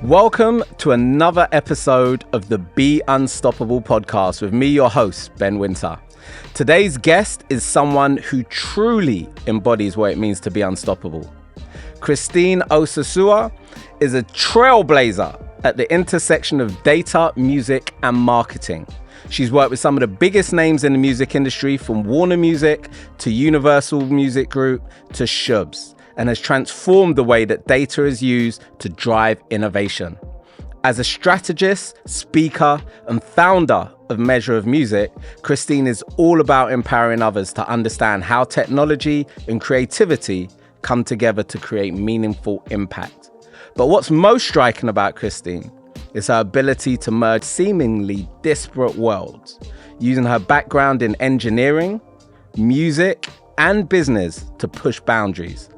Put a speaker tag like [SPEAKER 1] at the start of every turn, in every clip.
[SPEAKER 1] Welcome to another episode of the Be Unstoppable podcast with me, your host, Ben Wynter. Today's guest is someone who truly embodies what it means to be unstoppable. Christine Osazuwa is a trailblazer at the intersection of data, music, and marketing. She's worked with some of the biggest names in the music industry, from Warner Music to Universal Music Group to Shoobs, and has transformed the way that data is used to drive innovation. As a strategist, speaker, and founder of Measure of Music, Christine is all about empowering others to understand how technology and creativity come together to create meaningful impact. But what's most striking about Christine is her ability to merge seemingly disparate worlds, using her background in engineering, music, and business to push boundaries.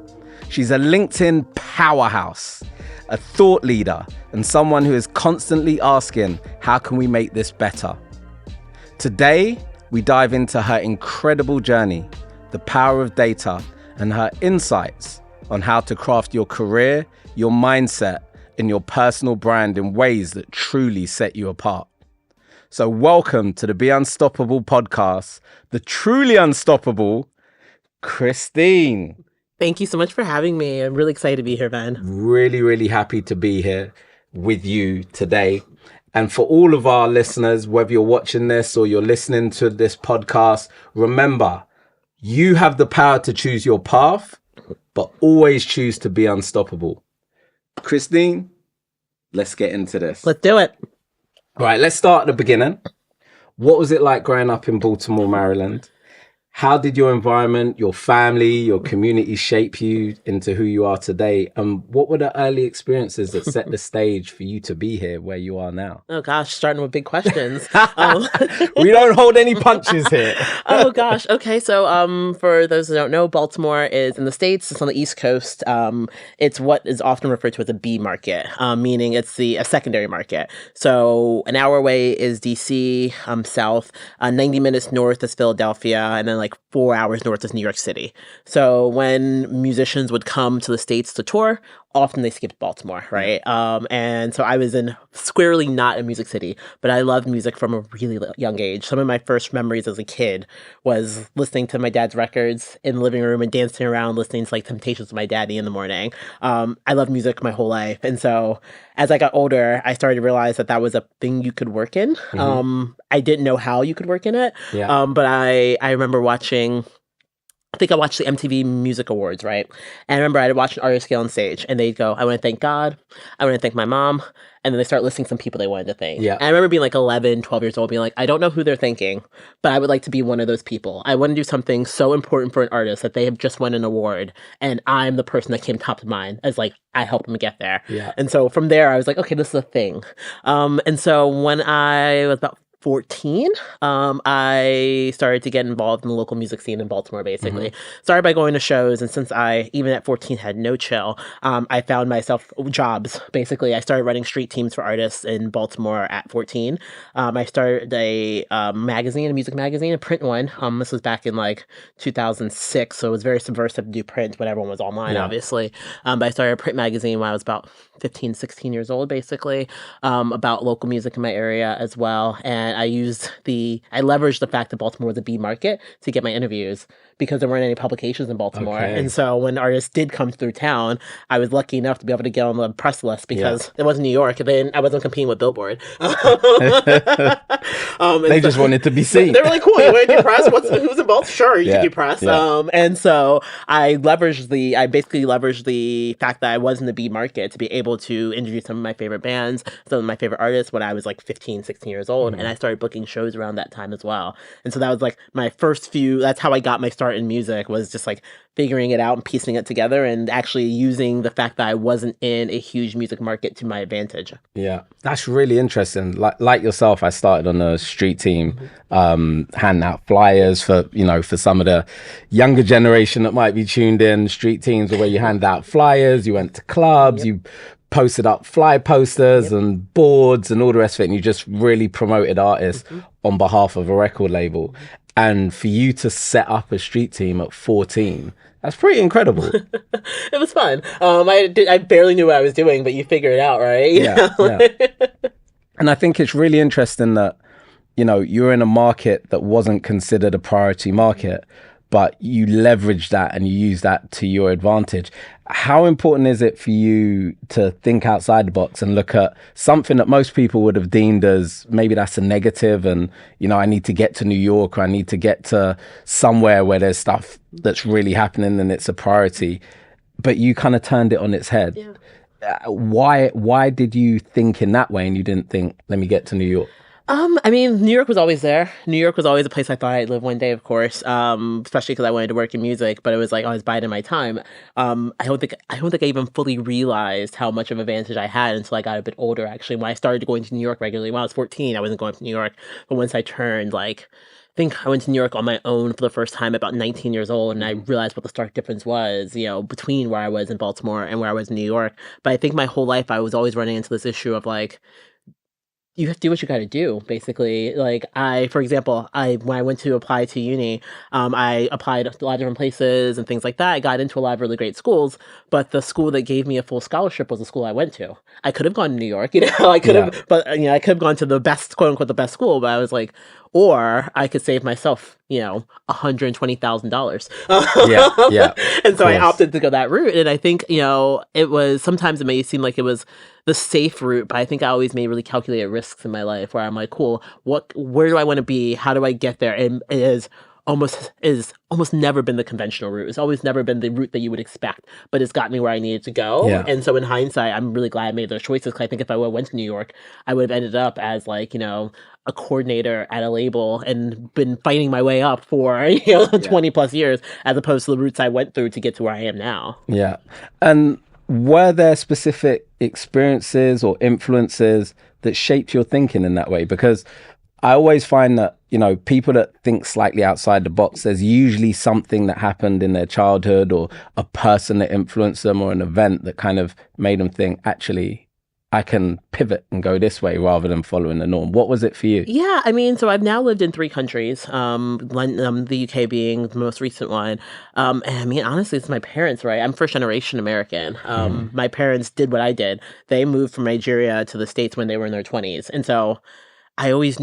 [SPEAKER 1] She's a LinkedIn powerhouse, a thought leader, and someone who is constantly asking, how can we make this better? Today, we dive into her incredible journey, the power of data, and her insights on how to craft your career, your mindset, and your personal brand in ways that truly set you apart. So welcome to the Be Unstoppable podcast, the truly unstoppable Christine.
[SPEAKER 2] Thank you so much for having me. I'm really excited to be here, Ben.
[SPEAKER 1] Really happy to be here with you today. And for all of our listeners, whether you're watching this or you're listening to this podcast, remember, you have the power to choose your path, but always choose to be unstoppable. Christine, let's get into this.
[SPEAKER 2] Let's do it.
[SPEAKER 1] All right, let's start at the beginning. What was it like growing up in Baltimore, Maryland? How did your environment, your family, your community shape you into who you are today? And what were the early experiences that set the stage for you to be here where you are now?
[SPEAKER 2] Oh, gosh, starting with big questions.
[SPEAKER 1] We don't hold any punches here.
[SPEAKER 2] Oh, gosh. Okay, so for those who don't know, Baltimore is in the States. It's on the East Coast. It's what is often referred to as a B market, meaning it's a secondary market. So an hour away is D.C., south, 90 minutes north is Philadelphia, and then like 4 hours north is New York City. So when musicians would come to the States to tour, often they skipped Baltimore, right? And so I was squarely not a music city, but I loved music from a really young age. Some of my first memories as a kid was listening to my dad's records in the living room and dancing around, listening to like Temptations with my daddy in the morning. I loved music my whole life. And so as I got older, I started to realize that that was a thing you could work in. I didn't know how you could work in it. But I remember watching, I think I watched the MTV Music Awards, right? And I remember I'd watch an artist get on stage and they'd go, I want to thank God, I want to thank my mom. And then they start listing some people they wanted to thank. And I remember being like 11, 12 years old, being like, I don't know who they're thanking, but I would like to be one of those people. I want to do something so important for an artist that they have just won an award. And I'm the person that came top of mind as like, I helped them get there. And so from there, I was like, okay, this is a thing. And so when I was about 14, I started to get involved in the local music scene in Baltimore, basically. Started by going to shows, and since I, even at 14, had no chill, I found myself jobs, basically. I started running street teams for artists in Baltimore at 14. I started a magazine, a music magazine, a print one. This was back in like 2006, so it was very subversive to do print when everyone was online, obviously. But I started a print magazine when I was about 15, 16 years old, basically, about local music in my area as well. And I leveraged the fact that Baltimore was a B market to get my interviews because there weren't any publications in Baltimore. And so when artists did come through town, I was lucky enough to be able to get on the press list because it wasn't New York. And then I wasn't competing with Billboard.
[SPEAKER 1] They just wanted to be seen.
[SPEAKER 2] They're really cool. You want to do press? Who's in Baltimore? Sure, you can do press. And so I basically leveraged the fact that I was in the B market to be able to introduce some of my favorite bands, some of my favorite artists when I was like 15, 16 years old. And I started booking shows around that time as well. And so that was like my first that's how I got my start in music, was just like figuring it out and piecing it together and actually using the fact that I wasn't in a huge music market to my advantage. Yeah,
[SPEAKER 1] that's really interesting. Like yourself, I started on a street team, handing out flyers for some of the younger generation that might be tuned in. Street teams are where you hand out flyers, you went to clubs, you posted up fly posters and boards and all the rest of it, and you just really promoted artists on behalf of a record label. And for you to set up a street team at 14, that's pretty incredible.
[SPEAKER 2] It was fun. I barely knew what I was doing, but you figure it out, right?
[SPEAKER 1] Yeah. And I think it's really interesting that, you're in a market that wasn't considered a priority market, but you leverage that and you use that to your advantage. How important is it for you to think outside the box and look at something that most people would have deemed as maybe that's a negative and, I need to get to New York, or I need to get to somewhere where there's stuff that's really happening and it's a priority, but you kind of turned it on its head.
[SPEAKER 2] Yeah.
[SPEAKER 1] Why did you think in that way and you didn't think, let me get to New York?
[SPEAKER 2] New York was always there. New York was always a place I thought I'd live one day, of course. Especially because I wanted to work in music, but it was like I was biding my time. I don't think I even fully realized how much of an advantage I had until I got a bit older. Actually, when I started going to New York regularly, when I was 14, I wasn't going to New York, but once I turned I think I went to New York on my own for the first time about 19 years old, and I realized what the stark difference was, between where I was in Baltimore and where I was in New York. But I think my whole life I was always running into this issue of you have to do what you got to do, basically. For example, when I went to apply to uni, I applied a lot of different places and things like that. I got into a lot of really great schools, but the school that gave me a full scholarship was the school I went to. I could have gone to New York, I could have, but I could have gone to the best, quote unquote, the best school. But I was like, or I could save myself, $120,000.
[SPEAKER 1] Yeah.
[SPEAKER 2] And so I opted to go that route. And I think, it was, sometimes it may seem like it was the safe route, but I think I always made really calculated risks in my life where I'm like, cool, where do I want to be? How do I get there? And it is almost never been the conventional route. It's always never been the route that you would expect, but it's got me where I needed to go.
[SPEAKER 1] Yeah.
[SPEAKER 2] And so in hindsight, I'm really glad I made those choices, because I think if I went to New York, I would have ended up as a coordinator at a label and been fighting my way up for 20 plus years, as opposed to the routes I went through to get to where I am now.
[SPEAKER 1] Yeah. And were there specific experiences or influences that shaped your thinking in that way? Because I always find that, people that think slightly outside the box, there's usually something that happened in their childhood or a person that influenced them or an event that kind of made them think, actually, I can pivot and go this way rather than following the norm. What was it for you?
[SPEAKER 2] Yeah, so I've now lived in 3 countries, the UK being the most recent one. And honestly, it's my parents, right? I'm first generation American. My parents did what I did. They moved from Nigeria to the States when they were in their 20s. And so I always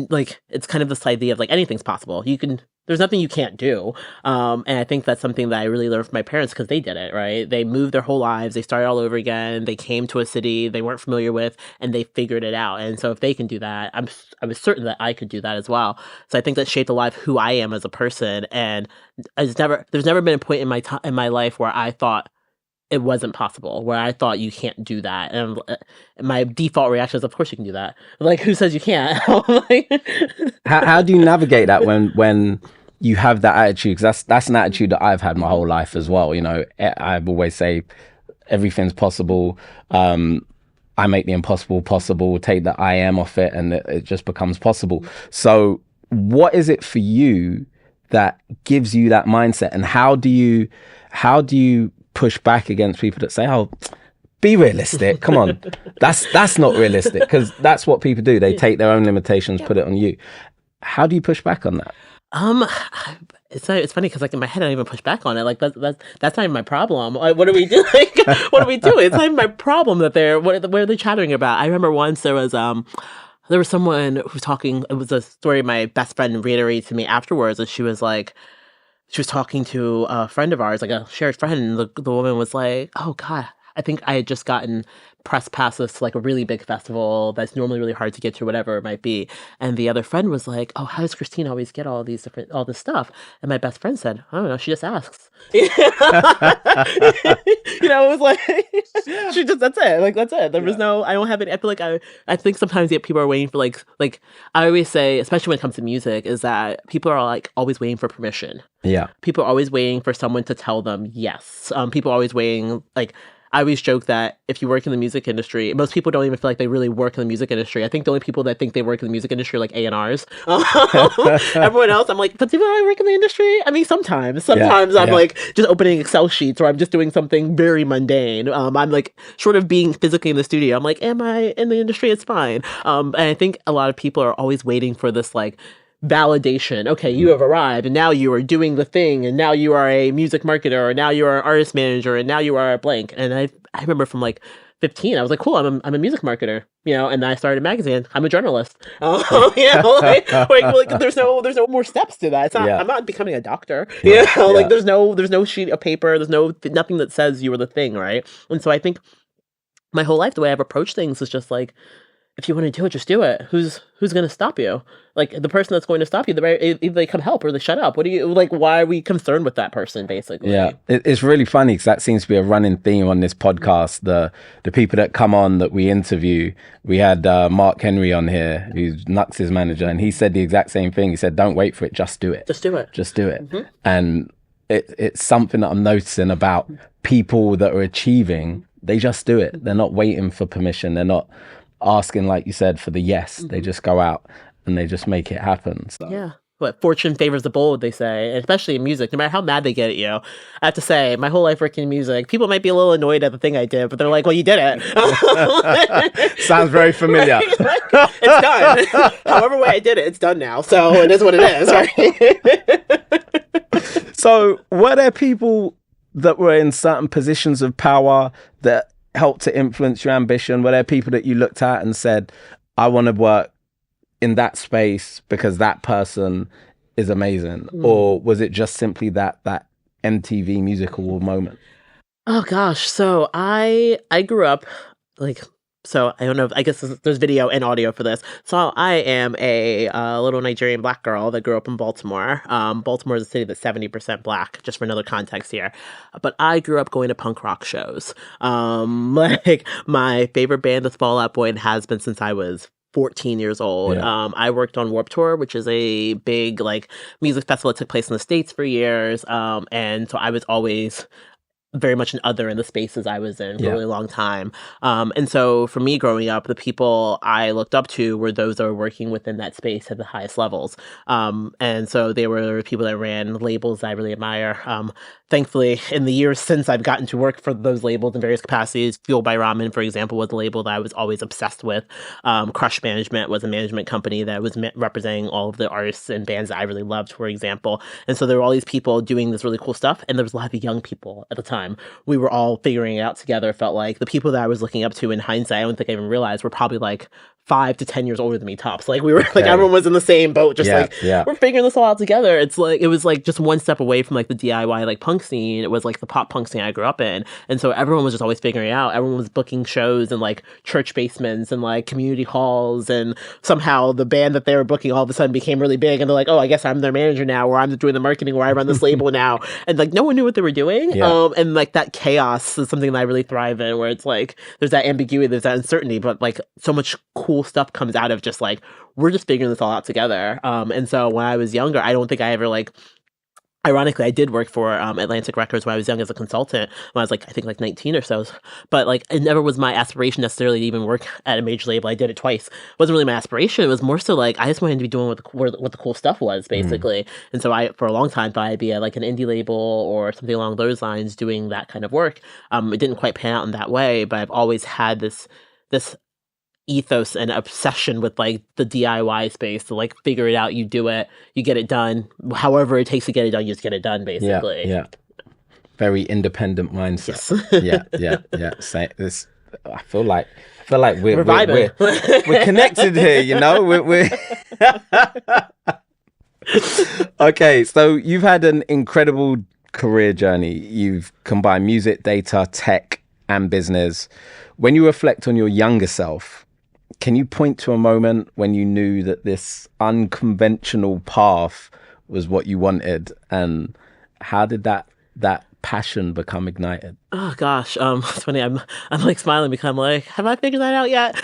[SPEAKER 2] it's kind of this idea of anything's possible. There's nothing you can't do. And I think that's something that I really learned from my parents, because they did it, right? They moved their whole lives. They started all over again. They came to a city they weren't familiar with, and they figured it out. And so if they can do that, I was certain that I could do that as well. So I think that shaped a lot of who I am as a person. And there's never been a point in my life where I thought it wasn't possible, where I thought you can't do that. And my default reaction is, of course you can do that. Who says you can't?
[SPEAKER 1] How do you navigate that when you have that attitude? Because that's an attitude that I've had my whole life as well. I always say everything's possible. I make the impossible possible, take the I am off it, and it just becomes possible. So what is it for you that gives you that mindset? And how do you push back against people that say, oh, be realistic, come on, that's not realistic? Because that's what people do. They take their own limitations, put it on you. How do you push back on that?
[SPEAKER 2] It's funny because in my head I don't even push back on it. That's not even my problem. What are we doing? What are we doing? It's not even my problem that what are they chattering about? I remember once there was someone who was talking. It was a story my best friend reiterated to me afterwards, and she was talking to a friend of ours, a shared friend, and the woman was like, oh God, I think I had just gotten press passes to a really big festival that's normally really hard to get to, whatever it might be. And the other friend was like, oh, how does Christine always get all this stuff? And my best friend said, I don't know, she just asks. It was she just, that's it. That's it. There was no, I don't have any, I feel I think sometimes people are waiting for I always say, especially when it comes to music, is that people are always waiting for permission.
[SPEAKER 1] Yeah.
[SPEAKER 2] People are always waiting for someone to tell them yes. People are always waiting, I always joke that if you work in the music industry, most people don't even feel like they really work in the music industry. I think the only people that think they work in the music industry are A&Rs. Everyone else, I'm but do I work in the industry? Sometimes I'm just opening Excel sheets, or I'm just doing something very mundane. I'm short of being physically in the studio, I'm am I in the industry? It's fine. And I think a lot of people are always waiting for this validation. Okay, you have arrived, and now you are doing the thing, and now you are a music marketer, or now you are an artist manager, and now you are a blank. And I remember from like 15, I was like, cool, I'm a music marketer, and then I started a magazine. I'm a journalist. Like there's no more steps to that. It's not, I'm not becoming a doctor. Like there's no sheet of paper, there's nothing that says you were the thing, right? And so I think my whole life, the way I've approached things is just like, if you want to do it, just do it. Who's going to stop you? Like the person that's going to stop you, either they come help or they shut up. What do you like? Why are we concerned with that person? Basically,
[SPEAKER 1] yeah. It's really funny because that seems to be a running theme on this podcast. The people that come on that we interview. We had Mark Henry on here, who's Nux's manager, and he said the exact same thing. He said, "Don't wait for it, just do it.
[SPEAKER 2] Just do it.
[SPEAKER 1] Just do it." Mm-hmm. And it's something that I'm noticing about people that are achieving. They just do it. They're not waiting for permission. They're not asking, like you said, for the yes. They just go out and they just make it happen. So.
[SPEAKER 2] Yeah. What fortune favors the bold, they say, and especially in music. No matter how mad they get at you, I have to say, my whole life working in music, people might be a little annoyed at the thing I did, but they're like, "Well, you did it."
[SPEAKER 1] Sounds very familiar.
[SPEAKER 2] It's done. However way I did it, it's done now. So it is what it is, right?
[SPEAKER 1] So were there people that were in certain positions of power that helped to influence your ambition? Were there people that you looked at and said, "I want to work in that space because that person is amazing"? Or was it just simply that MTV Music Award moment?
[SPEAKER 2] Oh gosh, so I grew up like, so I don't know, I guess there's video and audio for this. So I am a little Nigerian black girl that grew up in Baltimore. Baltimore is a city that's 70% black, just for another context here. But I grew up going to punk rock shows. Like my favorite band is Fall Out Boy and has been since I was 14 years old. Yeah. I worked on Warped Tour, which is a big like music festival that took place in the States for years. And so I was always very much an other in the spaces I was in for a really long time. And so for me growing up, the people I looked up to were those that were working within that space at the highest levels. And so they were people that ran labels I really admire. Thankfully, in the years since I've gotten to work for those labels in various capacities, Fueled by Ramen, for example, was a label that I was always obsessed with. Crush Management was a management company that was representing all of the artists and bands that I really loved, for example. And so there were all these people doing this really cool stuff, and there was a lot of young people at the time. We were all figuring it out together. It felt like the people that I was looking up to in hindsight, I don't think I even realized, were probably like 5 to 10 years older than me tops. Like we were like everyone was in the same boat, just we're figuring this all out together. It's like it was like just one step away from like the DIY like punk scene. It was like the pop punk scene I grew up in. And so everyone was just always figuring it out. Everyone was booking shows in like church basements and like community halls, and somehow the band that they were booking all of a sudden became really big, and they're like, "Oh, I guess I'm their manager now, or I'm doing the marketing, or I run this label now." And like no one knew what they were doing. And like that chaos is something that I really thrive in, where it's like there's that ambiguity, there's that uncertainty, but like so much cool stuff comes out of just like we're just figuring this all out together. And so when I was younger, I don't think I ever like, ironically, I did work for Atlantic Records when I was young as a consultant, when I was like, I think like 19 or so. But like, it never was my aspiration necessarily to even work at a major label. I did it twice. It wasn't really my aspiration. It was more so like, I just wanted to be doing what the cool stuff was, basically. And so I, for a long time, thought I'd be at like an indie label or something along those lines doing that kind of work. It didn't quite pan out in that way, but I've always had this ethos and obsession with like the DIY space to like figure it out. You do it, you get it done. However it takes to get it done, you just get it done, basically. Yeah.
[SPEAKER 1] Very independent mindset. Yes. Yeah. Say this. I feel like we're connected here. You know, we're Okay. So you've had an incredible career journey. You've combined music, data, tech, and business. When you reflect on your younger self, can you point to a moment when you knew that this unconventional path was what you wanted, and how did that passion become ignited?
[SPEAKER 2] Oh gosh, it's funny. I'm like smiling because I'm like, have I figured that out yet?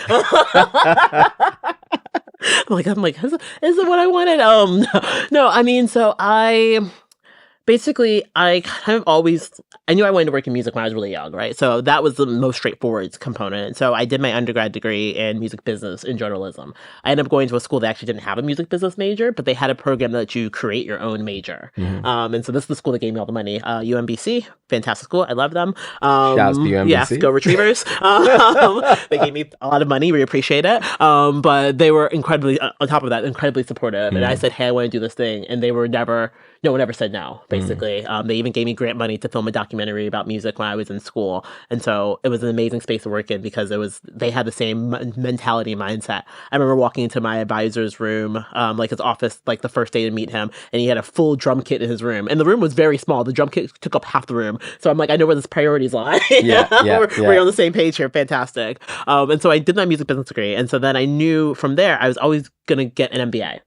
[SPEAKER 2] I'm like, is it what I wanted? No. I mean, so Basically, I kind of always I knew I wanted to work in music when I was really young, right? So that was the most straightforward component. So I did my undergrad degree in music business and journalism. I ended up going to a school that actually didn't have a music business major, but they had a program that lets you create your own major. And so this is the school that gave me all the money. UMBC, fantastic school. I love them.
[SPEAKER 1] Shouts to
[SPEAKER 2] Yes,
[SPEAKER 1] UMBC.
[SPEAKER 2] go Retrievers. They gave me a lot of money. We appreciate it. But they were incredibly, on top of that, incredibly supportive. And I said, hey, I want to do this thing. And they were no one ever said no, basically. They even gave me grant money to film a documentary about music when I was in school. And so it was an amazing space to work in because they had the same mentality and mindset. I remember walking into my advisor's room, like his office, like the first day to meet him, and he had a full drum kit in his room. And the room was very small. The drum kit took up half the room. So I'm like, I know where this priorities lie. We're on the same page here. Fantastic. And so I did my music business degree. And so then I knew from there, I was always going to get an MBA.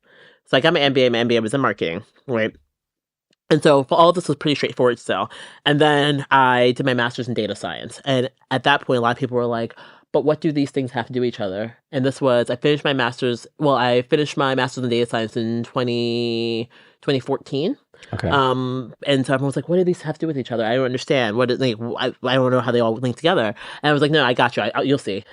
[SPEAKER 2] So I got my MBA. My MBA was in marketing, right? And so all of this was pretty straightforward still. And then I did my master's in data science. And at that point, a lot of people were like, but what do these things have to do with each other? And I finished my master's in data science in 2014.
[SPEAKER 1] Okay.
[SPEAKER 2] And so everyone was like, what do these have to do with each other? I don't understand. I don't know how they all link together. And I was like, no, I got you. You'll see.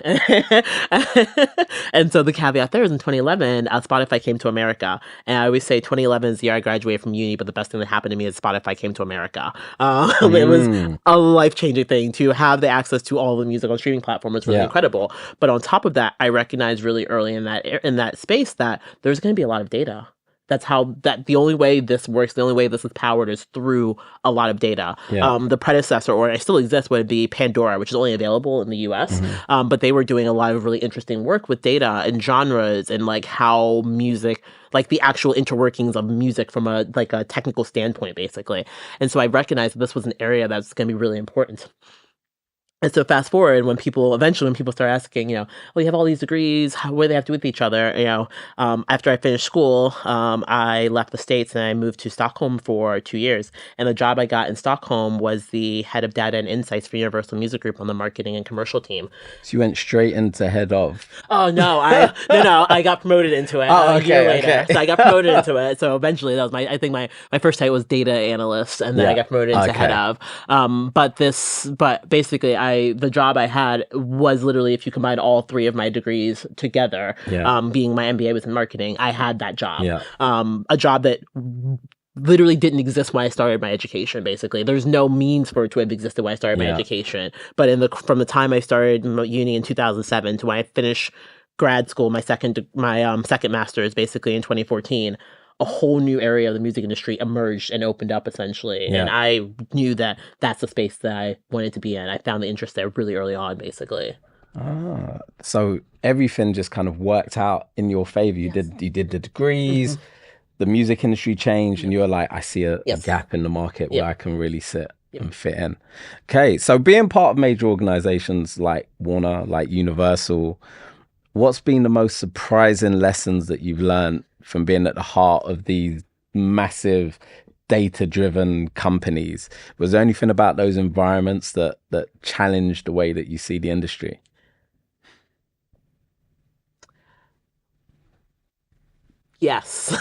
[SPEAKER 2] And so the caveat there is in 2011, Spotify came to America. And I always say 2011 is the year I graduated from uni, but the best thing that happened to me is Spotify came to America. It was a life-changing thing to have the access to all the music on streaming platforms. Was really incredible. But on top of that, I recognized really early in that space that there's going to be a lot of data. The only way this works, the only way this is powered is through a lot of data. The predecessor, or it still exists, would be Pandora, which is only available in the US. But they were doing a lot of really interesting work with data and genres and like how music, like the actual interworkings of music from a technical standpoint, basically. And so I recognized that this was an area that's going to be really important. And so fast forward, when people start asking, well, you have all these degrees, what do they have to do with each other? After I finished school, I left the States and I moved to Stockholm for 2 years. And the job I got in Stockholm was the head of data and insights for Universal Music Group on the marketing and commercial team.
[SPEAKER 1] So you went straight into head of?
[SPEAKER 2] Oh, no, I got promoted into it a year later. Okay. So I got promoted into it. So eventually that was I think my first title was data analyst, and then I got promoted into head of. But basically the job I had was literally, if you combine all three of my degrees together, being my MBA was in marketing, I had that job. A job that literally didn't exist when I started my education, basically. There's no means for it to have existed when I started my education. But from the time I started uni in 2007 to when I finished grad school, my second master's, basically in 2014, a whole new area of the music industry emerged and opened up, essentially. And I knew that that's the space that I wanted to be in. I found the interest there really early on, basically.
[SPEAKER 1] So everything just kind of worked out in your favor. You did the degrees, the music industry changed, and you were like, I see a gap in the market where I can really sit and fit in. Okay, so being part of major organizations like Warner, like Universal, what's been the most surprising lessons that you've learned from being at the heart of these massive data-driven companies? Was there anything about those environments that challenged the way that you see the industry?
[SPEAKER 2] Yes,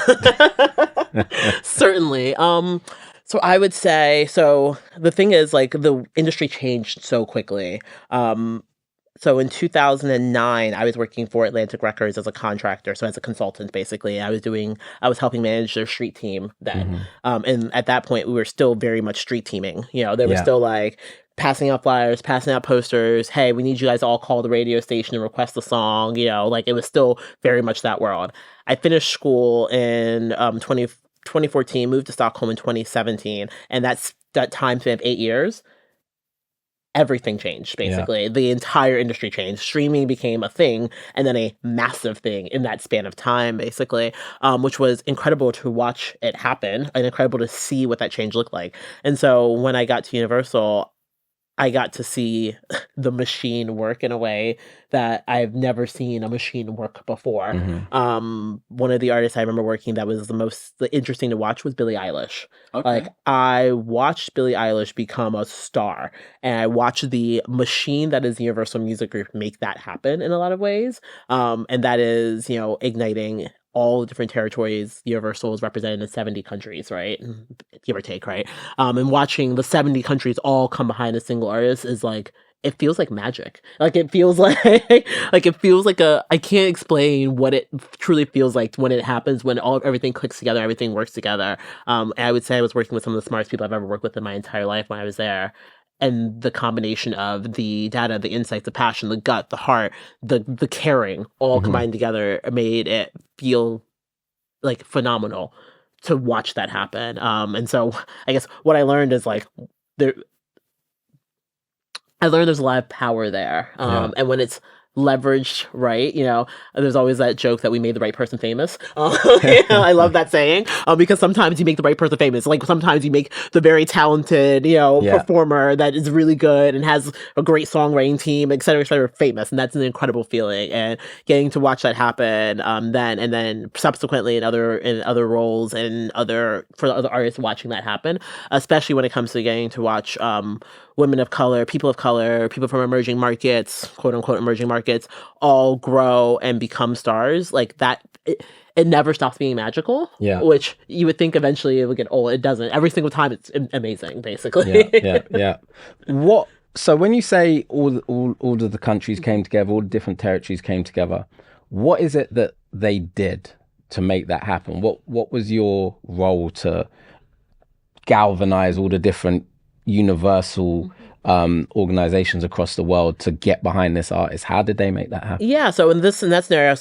[SPEAKER 2] certainly. So I would say, the thing is, like, the industry changed so quickly. So in 2009, I was working for Atlantic Records as a contractor, so as a consultant, basically. I was helping manage their street team then. And at that point, we were still very much street teaming. They were still like passing out flyers, passing out posters. Hey, we need you guys to all call the radio station and request a song. Like, it was still very much that world. I finished school in 2014, moved to Stockholm in 2017, and that time span of 8 years. Everything changed, basically. The entire industry changed. Streaming became a thing, and then a massive thing in that span of time, basically, which was incredible to watch it happen and incredible to see what that change looked like. And so when I got to Universal, I got to see the machine work in a way that I've never seen a machine work before. One of the artists I remember working that was the most interesting to watch was Billy Eilish. Like, I watched Billy Eilish become a star, and I watched the machine that is the Universal Music Group make that happen in a lot of ways. And that is, igniting all the different territories, Universal is represented in 70 countries, right? Give or take, right? And watching the 70 countries all come behind a single artist is like, it feels like magic. Like it feels like like it feels like I can't explain what it truly feels like when it happens, when everything clicks together, everything works together. And I would say I was working with some of the smartest people I've ever worked with in my entire life when I was there. And the combination of the data, the insights, the passion, the gut, the heart, the caring, all combined together made it feel like phenomenal to watch that happen. And so I guess what I learned is like I learned there's a lot of power there. And when it's leveraged right, there's always that joke that we made the right person famous. I love that saying because sometimes you make the right person famous. Like sometimes you make the very talented, performer that is really good and has a great songwriting team, et cetera, famous. And that's an incredible feeling. And getting to watch that happen then subsequently in other roles and for other artists watching that happen, especially when it comes to getting to watch women of color, people from emerging markets, quote unquote emerging markets, all grow and become stars. Like that, it never stops being magical.
[SPEAKER 1] Yeah.
[SPEAKER 2] Which you would think eventually it would get old. It doesn't. Every single time it's amazing, basically.
[SPEAKER 1] Yeah. So when you say all of the countries came together, all the different territories came together, what is it that they did to make that happen? What was your role to galvanize all the different universal organizations across the world to get behind this artist? How did they make that happen?
[SPEAKER 2] Yeah, so in that scenario,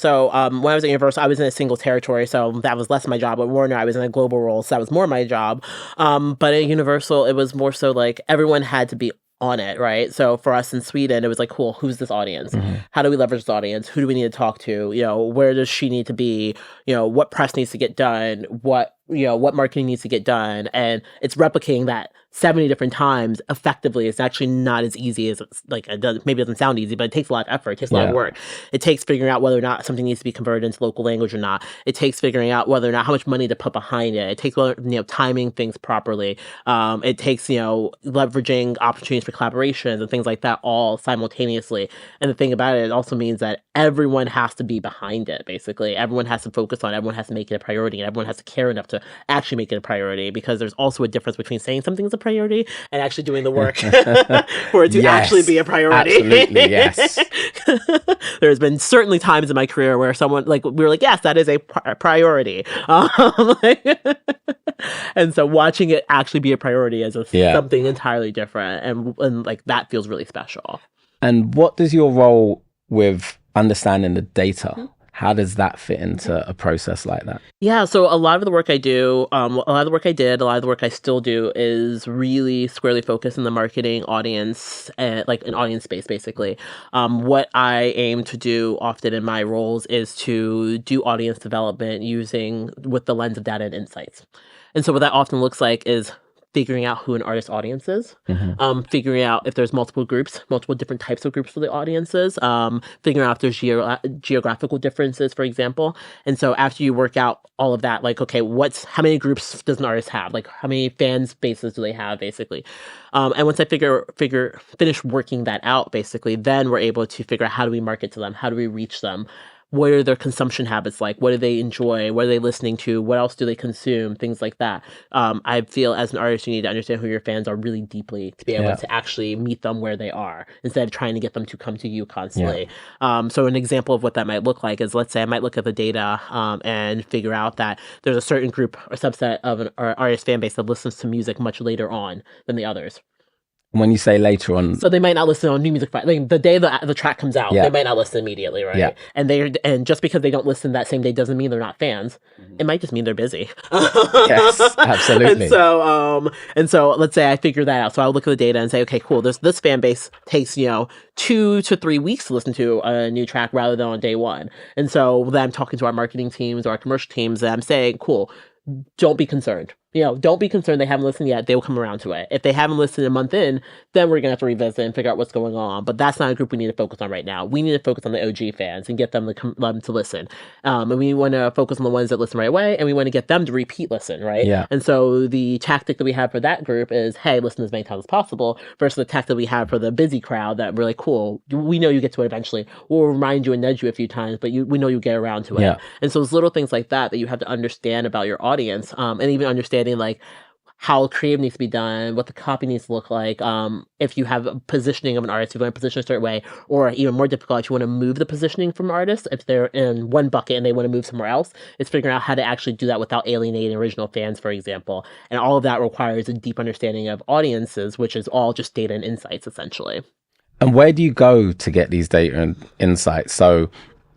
[SPEAKER 2] when I was at Universal, I was in a single territory, so that was less my job. At Warner, I was in a global role, so that was more my job. But at Universal, it was more so like everyone had to be on it, right? So for us in Sweden, it was like, cool, who's this audience? How do we leverage this audience? Who do we need to talk to? Where does she need to be? What press needs to get done? What marketing needs to get done? And it's replicating that 70 different times effectively. It's actually not as easy as it does. Maybe it doesn't sound easy, but it takes a lot of effort. It takes a lot of work. It takes figuring out whether or not something needs to be converted into local language or not. It takes figuring out whether or not how much money to put behind it. It takes timing things properly. It takes leveraging opportunities for collaborations and things like that all simultaneously. And the thing about it also means that everyone has to be behind it. Basically, everyone has to focus on it. Everyone has to make it a priority, and everyone has to care enough to actually make it a priority, because there's also a difference between saying something's a priority and actually doing the work for it to actually be a priority.
[SPEAKER 1] Absolutely, yes.
[SPEAKER 2] There's been certainly times in my career where someone we were like, yes, that is a priority. And so watching it actually be a priority is something entirely different, and like that feels really special.
[SPEAKER 1] And what does your role with understanding the data? How does that fit into a process like that?
[SPEAKER 2] Yeah, so a lot of the work I do, a lot of the work I did, a lot of the work I still do is really squarely focused on the marketing audience, like an audience space, basically. What I aim to do often in my roles is to do audience development with the lens of data and insights. And so what that often looks like is figuring out who an artist's audience is, figuring out if there's multiple different types of groups for the audiences, figuring out if there's geographical differences, for example. And so after you work out all of that, like, okay, how many groups does an artist have? Like, how many fan bases do they have, basically? And once I finish working that out, basically, then we're able to figure out how do we market to them? How do we reach them? What are their consumption habits like? What do they enjoy? What are they listening to? What else do they consume? Things like that. I feel as an artist, you need to understand who your fans are really deeply to be able to actually meet them where they are, instead of trying to get them to come to you constantly. So an example of what that might look like is, let's say I might look at the data and figure out that there's a certain group or subset of an artist fan base that listens to music much later on than the others.
[SPEAKER 1] When you say later on,
[SPEAKER 2] so they might not listen on New Music Friday. Like the day the track comes out, they might not listen immediately, right?
[SPEAKER 1] Yeah.
[SPEAKER 2] And just because they don't listen that same day doesn't mean they're not fans. It might just mean they're busy.
[SPEAKER 1] Yes, absolutely.
[SPEAKER 2] And so let's say I figure that out. So I'll look at the data and say, okay, cool. This fan base takes 2 to 3 weeks to listen to a new track rather than on day one. And so then I'm talking to our marketing teams or our commercial teams, and I'm saying, cool, don't be concerned. Don't be concerned they haven't listened yet. They will come around to it. If they haven't listened a month in, then we're going to have to revisit and figure out what's going on. But that's not a group we need to focus on right now. We need to focus on the OG fans and get them to listen. And we want to focus on the ones that listen right away, and we want to get them to repeat listen, right?
[SPEAKER 1] Yeah.
[SPEAKER 2] And so the tactic that we have for that group is, hey, listen as many times as possible, versus the tactic we have for the busy crowd that we're like, cool, we know you get to it eventually. We'll remind you and nudge you a few times, but we know you get around to it.
[SPEAKER 1] Yeah.
[SPEAKER 2] And so it's little things like that you have to understand about your audience, and even understanding like how creative needs to be done, what the copy needs to look like. If you have a positioning of an artist, if you want to position a certain way, or even more difficult, if you want to move the positioning from artists, if they're in one bucket and they want to move somewhere else, it's figuring out how to actually do that without alienating original fans, for example. And all of that requires a deep understanding of audiences, which is all just data and insights, essentially.
[SPEAKER 1] And where do you go to get these data and insights? So,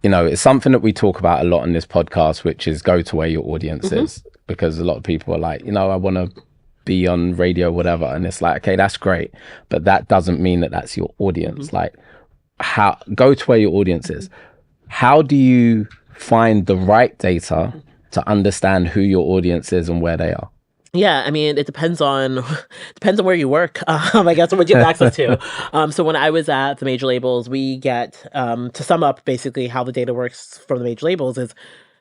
[SPEAKER 1] it's something that we talk about a lot in this podcast, which is go to where your audience is, because a lot of people are like, I want to be on radio, whatever. And it's like, okay, that's great. But that doesn't mean that that's your audience. Like, go to where your audience is. How do you find the right data to understand who your audience is and where they are?
[SPEAKER 2] Yeah, I mean, it depends on where you work. I guess what you have access to. So when I was at the major labels, we get to sum up basically how the data works from the major labels is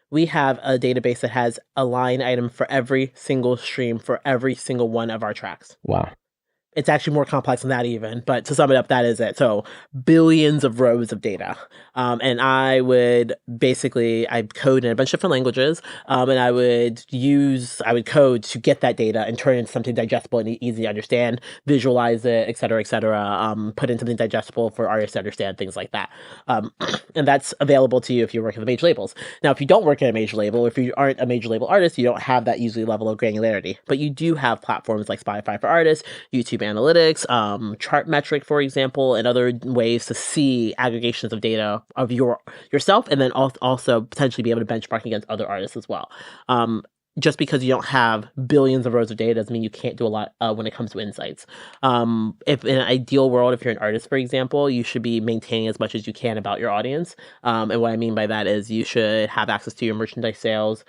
[SPEAKER 2] we have a database that has a line item for every single stream for every single one of our tracks.
[SPEAKER 1] Wow.
[SPEAKER 2] It's actually more complex than that even, but to sum it up, that is it. So billions of rows of data. And I code in a bunch of different languages, and I would code to get that data and turn it into something digestible and easy to understand, visualize it, et cetera, put in something digestible for artists to understand, things like that. And that's available to you if you work at the major labels. Now, if you don't work at a major label, if you aren't a major label artist, you don't have that usually level of granularity, but you do have platforms like Spotify for Artists, YouTube Analytics, Chartmetric, for example, and other ways to see aggregations of data of yourself, and then also potentially be able to benchmark against other artists as well. Just because you don't have billions of rows of data doesn't mean you can't do a lot when it comes to insights. If in an ideal world, if you're an artist, for example, you should be maintaining as much as you can about your audience. And what I mean by that is you should have access to your merchandise sales.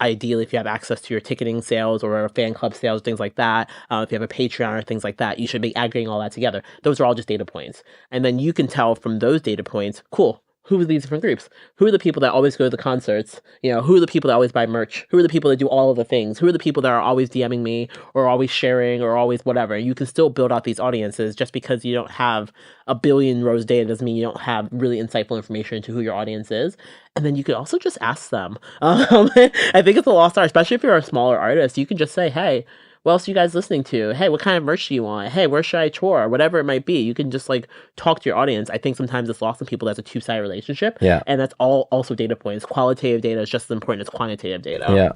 [SPEAKER 2] Ideally, if you have access to your ticketing sales or fan club sales, things like that, if you have a Patreon or things like that, you should be aggregating all that together. Those are all just data points. And then you can tell from those data points, cool, who are these different groups? Who are the people that always go to the concerts? Who are the people that always buy merch? Who are the people that do all of the things? Who are the people that are always DMing me or always sharing or always whatever? You can still build out these audiences. Just because you don't have a billion rows of data doesn't mean you don't have really insightful information into who your audience is. And then you could also just ask them. I think it's a lost art, especially if you're a smaller artist. You can just say, hey, what else are you guys listening to? Hey, what kind of merch do you want? Hey, where should I tour? Whatever it might be. You can just talk to your audience. I think sometimes it's lost on people that's a two-sided relationship.
[SPEAKER 1] Yeah.
[SPEAKER 2] And that's all also data points. Qualitative data is just as important as quantitative data.
[SPEAKER 1] Yeah.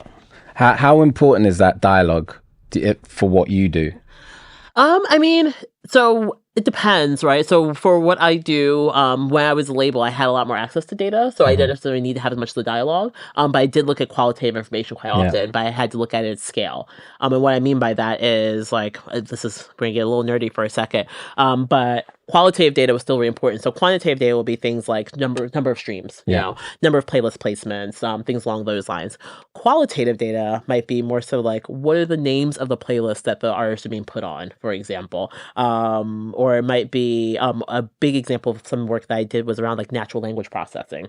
[SPEAKER 1] How important is that dialogue for what you do?
[SPEAKER 2] So it depends, right? So for what I do, when I was a label, I had a lot more access to data, so I didn't necessarily need to have as much of the dialogue. But I did look at qualitative information quite often, but I had to look at it at scale. And what I mean by that is this is going to get a little nerdy for a second, but qualitative data was still really important. So quantitative data will be things like number of streams, number of playlist placements, things along those lines. Qualitative data might be more so what are the names of the playlists that the artists are being put on, for example. Or it might be a big example of some work that I did was around natural language processing.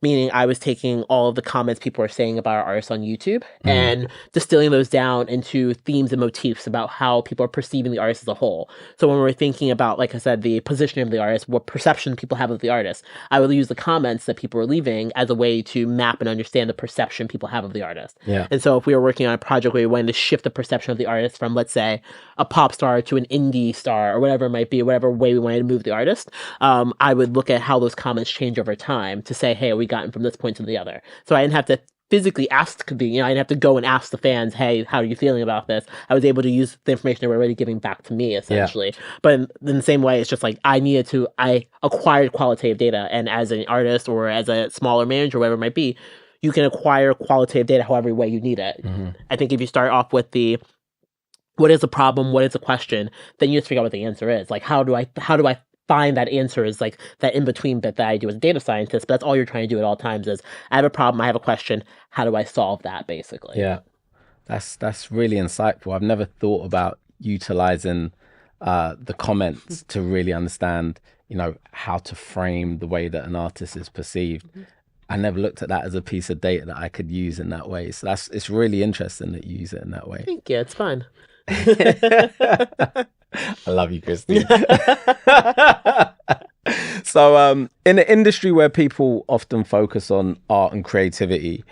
[SPEAKER 2] Meaning I was taking all of the comments people are saying about our artists on YouTube and distilling those down into themes and motifs about how people are perceiving the artist as a whole. So when we're thinking about, like I said, the positioning of the artist, what perception people have of the artist, I would use the comments that people are leaving as a way to map and understand the perception people have of the artist.
[SPEAKER 1] Yeah.
[SPEAKER 2] And so if we were working on a project where we wanted to shift the perception of the artist from, let's say, a pop star to an indie star or whatever it might be, whatever way we wanted to move the artist, I would look at how those comments change over time to say, hey, are we gotten from this point to the other? So I didn't have to physically ask I didn't have to go and ask the fans, hey, how are you feeling about this? I was able to use the information they were already giving back to me, essentially. Yeah. But in the same way, it's just I acquired qualitative data, and as an artist or as a smaller manager, whatever it might be, you can acquire qualitative data however way you need it. Mm-hmm. I think if you start off with what is the problem, what is the question, then you just figure out what the answer is. How do I find that answer is that in-between bit that I do as a data scientist, but that's all you're trying to do at all times is I have a problem, I have a question, how do I solve that, basically?
[SPEAKER 1] Yeah. That's really insightful. I've never thought about utilizing the comments to really understand, how to frame the way that an artist is perceived. I never looked at that as a piece of data that I could use in that way. So it's really interesting that you use it in that way.
[SPEAKER 2] Thank you. It's fun.
[SPEAKER 1] I love you, Christine. So in an industry where people often focus on art and creativity,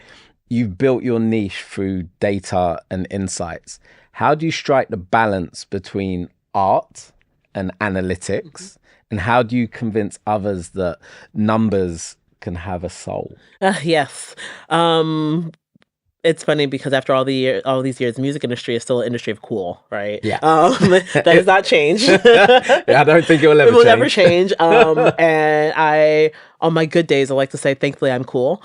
[SPEAKER 1] you've built your niche through data and insights. How do you strike the balance between art and analytics? And how do you convince others that numbers can have a soul?
[SPEAKER 2] Yes. It's funny because after all these years, the music industry is still an industry of cool, right?
[SPEAKER 1] Yeah.
[SPEAKER 2] That has not changed.
[SPEAKER 1] Yeah, I don't think it will ever change.
[SPEAKER 2] It will never change. And on my good days, I like to say, thankfully, I'm cool.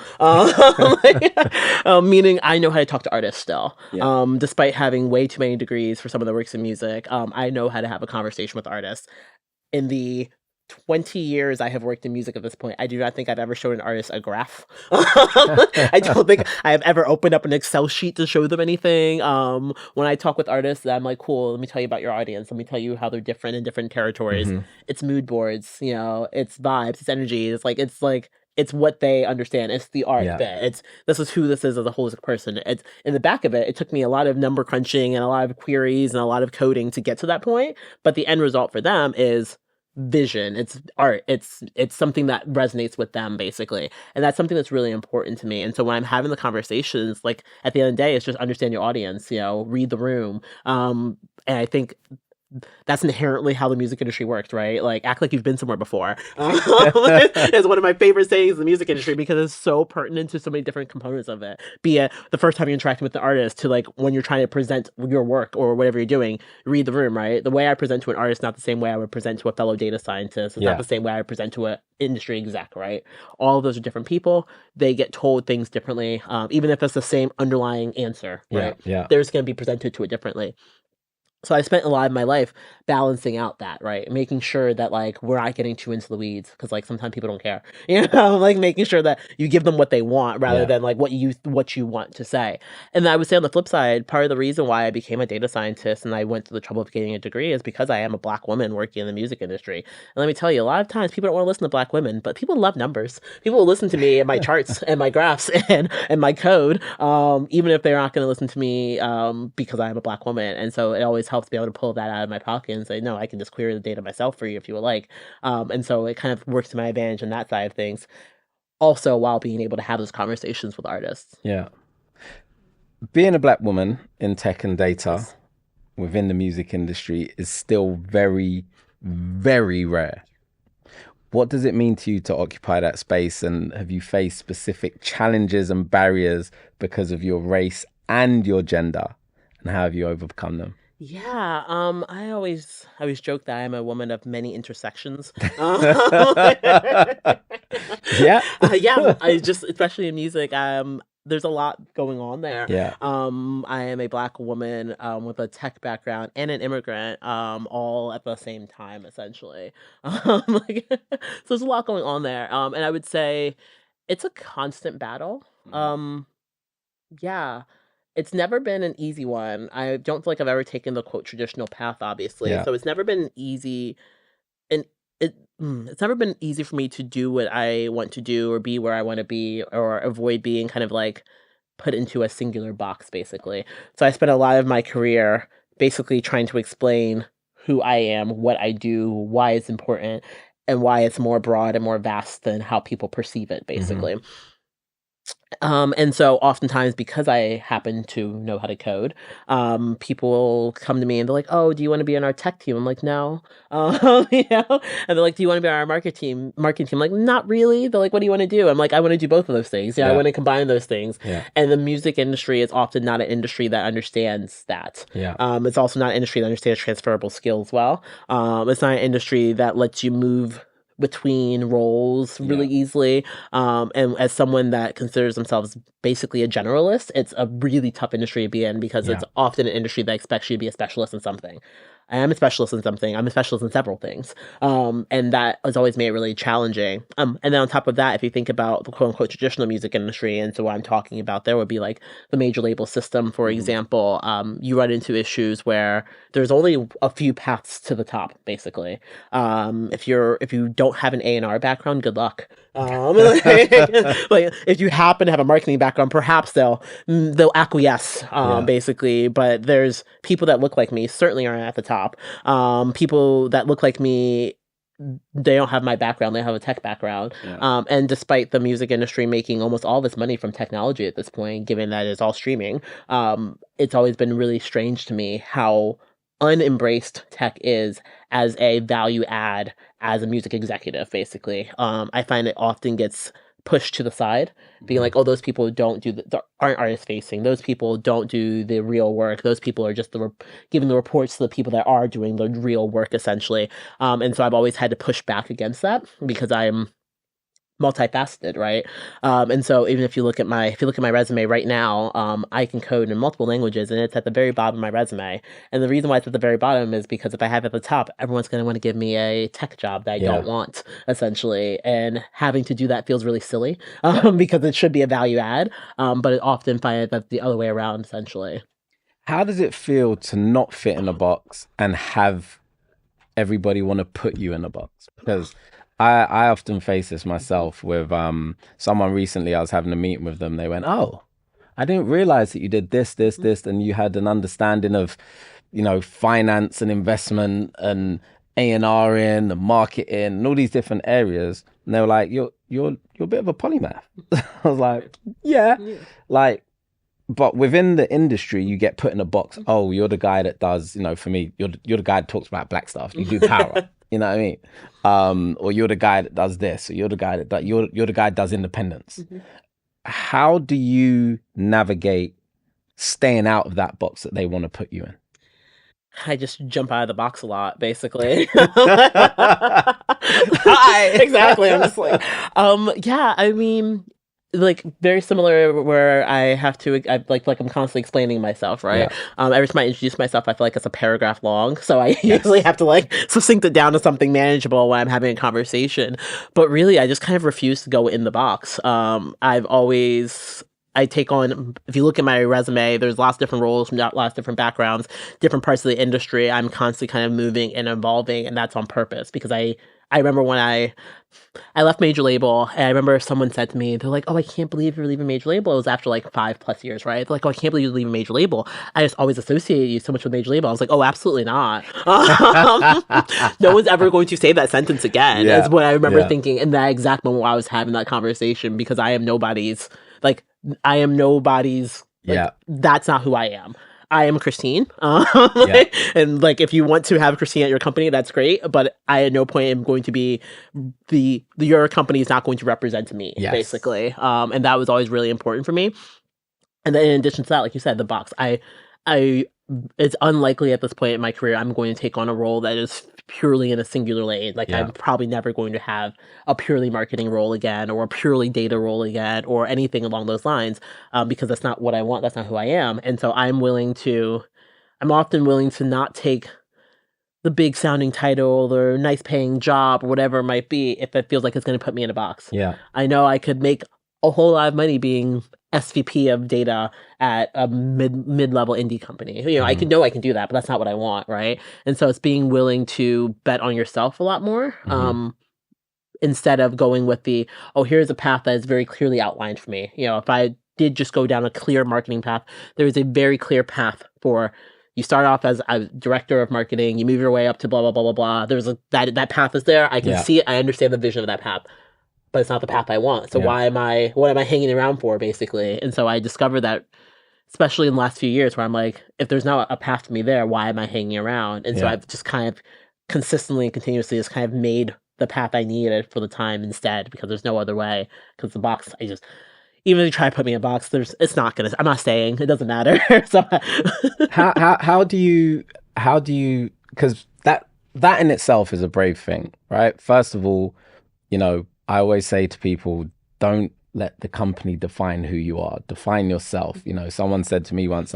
[SPEAKER 2] Meaning I know how to talk to artists still. Yeah. Despite having way too many degrees for some of the works in music, I know how to have a conversation with artists. In the 20 years I have worked in music at this point, I do not think I've ever shown an artist a graph. I don't think I have ever opened up an Excel sheet to show them anything. When I talk with artists, I'm like, cool, let me tell you about your audience. Let me tell you how they're different in different territories. It's mood boards, it's vibes, it's energy. It's what they understand. It's the art bit. This is who this is as a holistic person. It's in the back of it. It took me a lot of number crunching and a lot of queries and a lot of coding to get to that point. But the end result for them is vision. It's art. It's something that resonates with them, basically. And that's something that's really important to me. And so when I'm having the conversations, like at the end of the day, it's just understand your audience, read the room. And I think that's inherently how the music industry works, right? Like, act like you've been somewhere before. It's one of my favorite sayings in the music industry because it's so pertinent to so many different components of it. Be it the first time you're interacting with the artist to like when you're trying to present your work or whatever you're doing, read the room, right? The way I present to an artist is not the same way I would present to a fellow data scientist. It's not the same way I would present to an industry exec, right? All of those are different people. They get told things differently, even if it's the same underlying answer, right?
[SPEAKER 1] Yeah.
[SPEAKER 2] They're just going to be presented to it differently. So I spent a lot of my life balancing out that, right? Making sure that like we're not getting too into the weeds because like sometimes people don't care, like making sure that you give them what they want rather than like what you want to say. And I would say on the flip side, part of the reason why I became a data scientist and I went through the trouble of getting a degree is because I am a Black woman working in the music industry. And let me tell you, a lot of times people don't want to listen to Black women, but people love numbers. People will listen to me and my charts and my graphs and my code, even if they're not going to listen to me because I am a Black woman. And so it always helps be able to pull that out of my pocket and say, no, I can just query the data myself for you if you would like. And so it kind of works to my advantage on that side of things. Also, while being able to have those conversations with artists.
[SPEAKER 1] Yeah. Being a Black woman in tech and data within the music industry is still very, very rare. What does it mean to you to occupy that space? And have you faced specific challenges and barriers because of your race and your gender? And how have you overcome them?
[SPEAKER 2] Yeah, I always joke that I'm a woman of many intersections.
[SPEAKER 1] Yeah.
[SPEAKER 2] Yeah, I just, especially in music, there's a lot going on there.
[SPEAKER 1] Yeah.
[SPEAKER 2] I am a Black woman with a tech background and an immigrant, all at the same time, essentially. So there's a lot going on there. And I would say it's a constant battle. Yeah. It's never been an easy one. I don't feel like I've ever taken the quote traditional path, obviously.
[SPEAKER 1] Yeah.
[SPEAKER 2] So it's never been easy, and it's never been easy for me to do what I want to do or be where I want to be or avoid being kind of like put into a singular box, basically. So I spent a lot of my career basically trying to explain who I am, what I do, why it's important, and why it's more broad and more vast than how people perceive it, basically. And so oftentimes because I happen to know how to code, people come to me and they're like, oh, do you want to be on our tech team? I'm like, no. And they're like, do you want to be on our marketing team? I'm like, not really. They're like, what do you want to do? I'm like, I want to do both of those things. I want to combine those things. Yeah. And the music industry is often not an industry that understands that. Yeah. It's also not an industry that understands transferable skills well. It's not an industry that lets you move between roles really easily. And as someone that considers themselves basically a generalist, it's a really tough industry to be in because it's often an industry that expects you to be a specialist in something. I am a specialist in something. I'm a specialist in several things. And that has always made it really challenging. And then on top of that, if you think about the quote unquote traditional music industry, and so what I'm talking about, there would be like the major label system, for example. You run into issues where there's only a few paths to the top, basically. If you don't have an A&R background, good luck. Like if you happen to have a marketing background, perhaps they'll acquiesce, basically. But there's people that look like me certainly aren't at the top. People that look like me, they don't have my background. They have a tech background. And despite the music industry making almost all of its money from technology at this point, given that it's all streaming, it's always been really strange to me how unembraced tech is as a value add as a music executive, basically. I find it often gets pushed to the side, being like, oh, those people don't do aren't artist facing. Those people don't do the real work. Those people are just giving the reports to the people that are doing the real work, essentially. And so I've always had to push back against that because I'm multifaceted, right? And so even if you look at my resume right now, I can code in multiple languages, and it's at the very bottom of my resume. And the reason why it's at the very bottom is because if I have it at the top, everyone's going to want to give me a tech job that I don't want, essentially. And having to do that feels really silly, because it should be a value add, but I often find that the other way around, essentially.
[SPEAKER 1] How does it feel to not fit in a box and have everybody want to put you in a box? Because I often face this myself with someone recently. I was having a meeting with them. They went, oh, I didn't realize that you did this, and you had an understanding of, finance and investment and A&R and marketing and all these different areas. And they were like, you're a bit of a polymath. I was like, yeah. Like, but within the industry, you get put in a box. Oh, you're the guy that does, for me, you're the guy that talks about black stuff. You do power. You know what I mean? Or you're the guy that does this, or you're the guy that you're the guy that does independence. How do you navigate staying out of that box that they want to put you in?
[SPEAKER 2] I just jump out of the box a lot, basically.
[SPEAKER 1] Hi.
[SPEAKER 2] Exactly. I'm just like, yeah, I mean, like very similar where I have to, like I'm constantly explaining myself, right? Every time I introduce myself, I feel like it's a paragraph long. So I usually have to like succinct it down to something manageable when I'm having a conversation. But really, I just kind of refuse to go in the box. I take on, if you look at my resume, there's lots of different roles from lots of different backgrounds, different parts of the industry. I'm constantly kind of moving and evolving, and that's on purpose because I remember when I left major label, and I remember someone said to me, they're like, oh, I can't believe you're leaving major label. It was after like 5+ years, right? They're like, oh, I can't believe you're leaving major label. I just always associated you so much with major label. I was like, oh, absolutely not. No one's ever going to say that sentence again, is what I remember thinking in that exact moment while I was having that conversation, because I am nobody's, like, that's not who I am. I am Christine. And like, if you want to have Christine at your company, that's great. But I at no point am going to be your company is not going to represent me, basically. And that was always really important for me. And then in addition to that, like you said, the box, it's unlikely at this point in my career I'm going to take on a role that is purely in a singular lane. Like I'm probably never going to have a purely marketing role again, or a purely data role again, or anything along those lines, because that's not what I want. That's not who I am. And so I'm often willing to not take the big sounding title or nice paying job or whatever it might be if it feels like it's going to put me in a box. I know I could make a whole lot of money being SVP of data at a mid-level indie company. I can do that, but that's not what I want, right? And so it's being willing to bet on yourself a lot more, instead of going with here's a path that is very clearly outlined for me. If I did just go down a clear marketing path, there is a very clear path for, you start off as a director of marketing, you move your way up to blah, blah, blah, blah, blah. There's that path is there. I can see it. I understand the vision of that path. But it's not the path I want. So what am I hanging around for, basically? And so I discovered that, especially in the last few years, where I'm like, if there's not a path for me there, why am I hanging around? And so I've just kind of consistently and continuously just kind of made the path I needed for the time instead, because there's no other way. Because the box, even if you try to put me in a box, I'm not staying. It doesn't matter. So
[SPEAKER 1] how do you, because that in itself is a brave thing, right? First of all, I always say to people, don't let the company define who you are. Define yourself. You know, someone said to me once,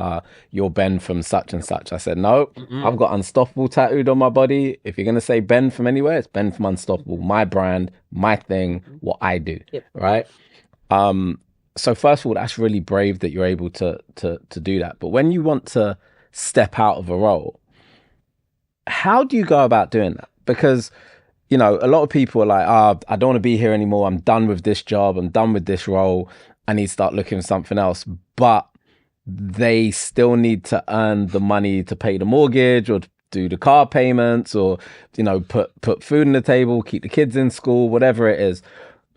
[SPEAKER 1] you're Ben from such and such. I said, no, I've got Unstoppable tattooed on my body. If you're going to say Ben from anywhere, it's Ben from Unstoppable. My brand, my thing, what I do, right? So first of all, that's really brave that you're able to do that. But when you want to step out of a role, how do you go about doing that? Because, you know, a lot of people are like, I don't want to be here anymore. I'm done with this job. I'm done with this role. I need to start looking for something else. But they still need to earn the money to pay the mortgage or to do the car payments or, you know, put food on the table, keep the kids in school, whatever it is.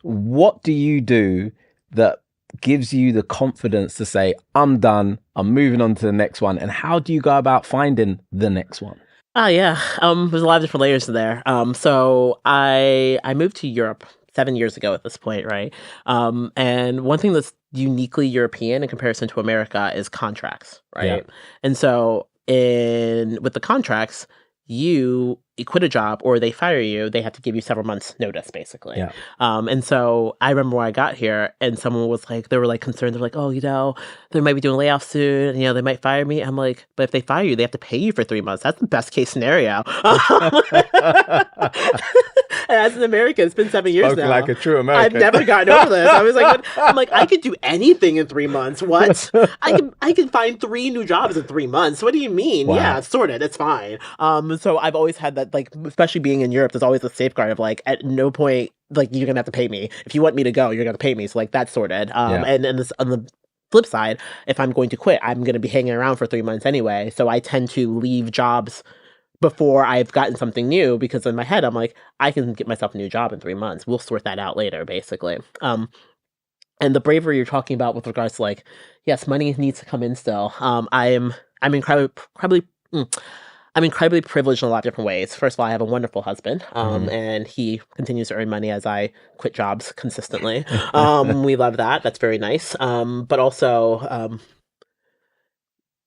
[SPEAKER 1] What do you do that gives you the confidence to say, I'm done, I'm moving on to the next one? And how do you go about finding the next one?
[SPEAKER 2] Yeah. There's a lot of different layers there. So I moved to Europe 7 years ago at this point, right? And one thing that's uniquely European in comparison to America is contracts, right? Yeah. And so with the contracts, you quit a job or they fire you, they have to give you several months notice, basically. Yeah. And so I remember when I got here and someone was like, they were like concerned. They're like, oh, you know, they might be doing layoffs soon. And, you know, they might fire me. I'm like, but if they fire you, they have to pay you for 3 months. That's the best case scenario. And as an American, it's been 7 years now.
[SPEAKER 1] Like a true American.
[SPEAKER 2] I've never gotten over this. I was like, I'm like, I could do anything in 3 months. What? I can find 3 new jobs in 3 months. What do you mean? Wow. Yeah, it's sorted. It's fine. So I've always had that, like, especially being in Europe, there's always a safeguard of like, at no point, like, you're gonna have to pay me. If you want me to go, you're gonna pay me. So like, that's sorted. And this, on the flip side, if I'm going to quit, I'm going to be hanging around for 3 months anyway. So I tend to leave jobs before I've gotten something new, because in my head, I'm like, I can get myself a new job in 3 months. We'll sort that out later, basically. And the bravery you're talking about with regards to, like, yes, money needs to come in still. I'm incredibly privileged in a lot of different ways. First of all, I have a wonderful husband, and he continues to earn money as I quit jobs consistently. We love that. That's very nice. But also,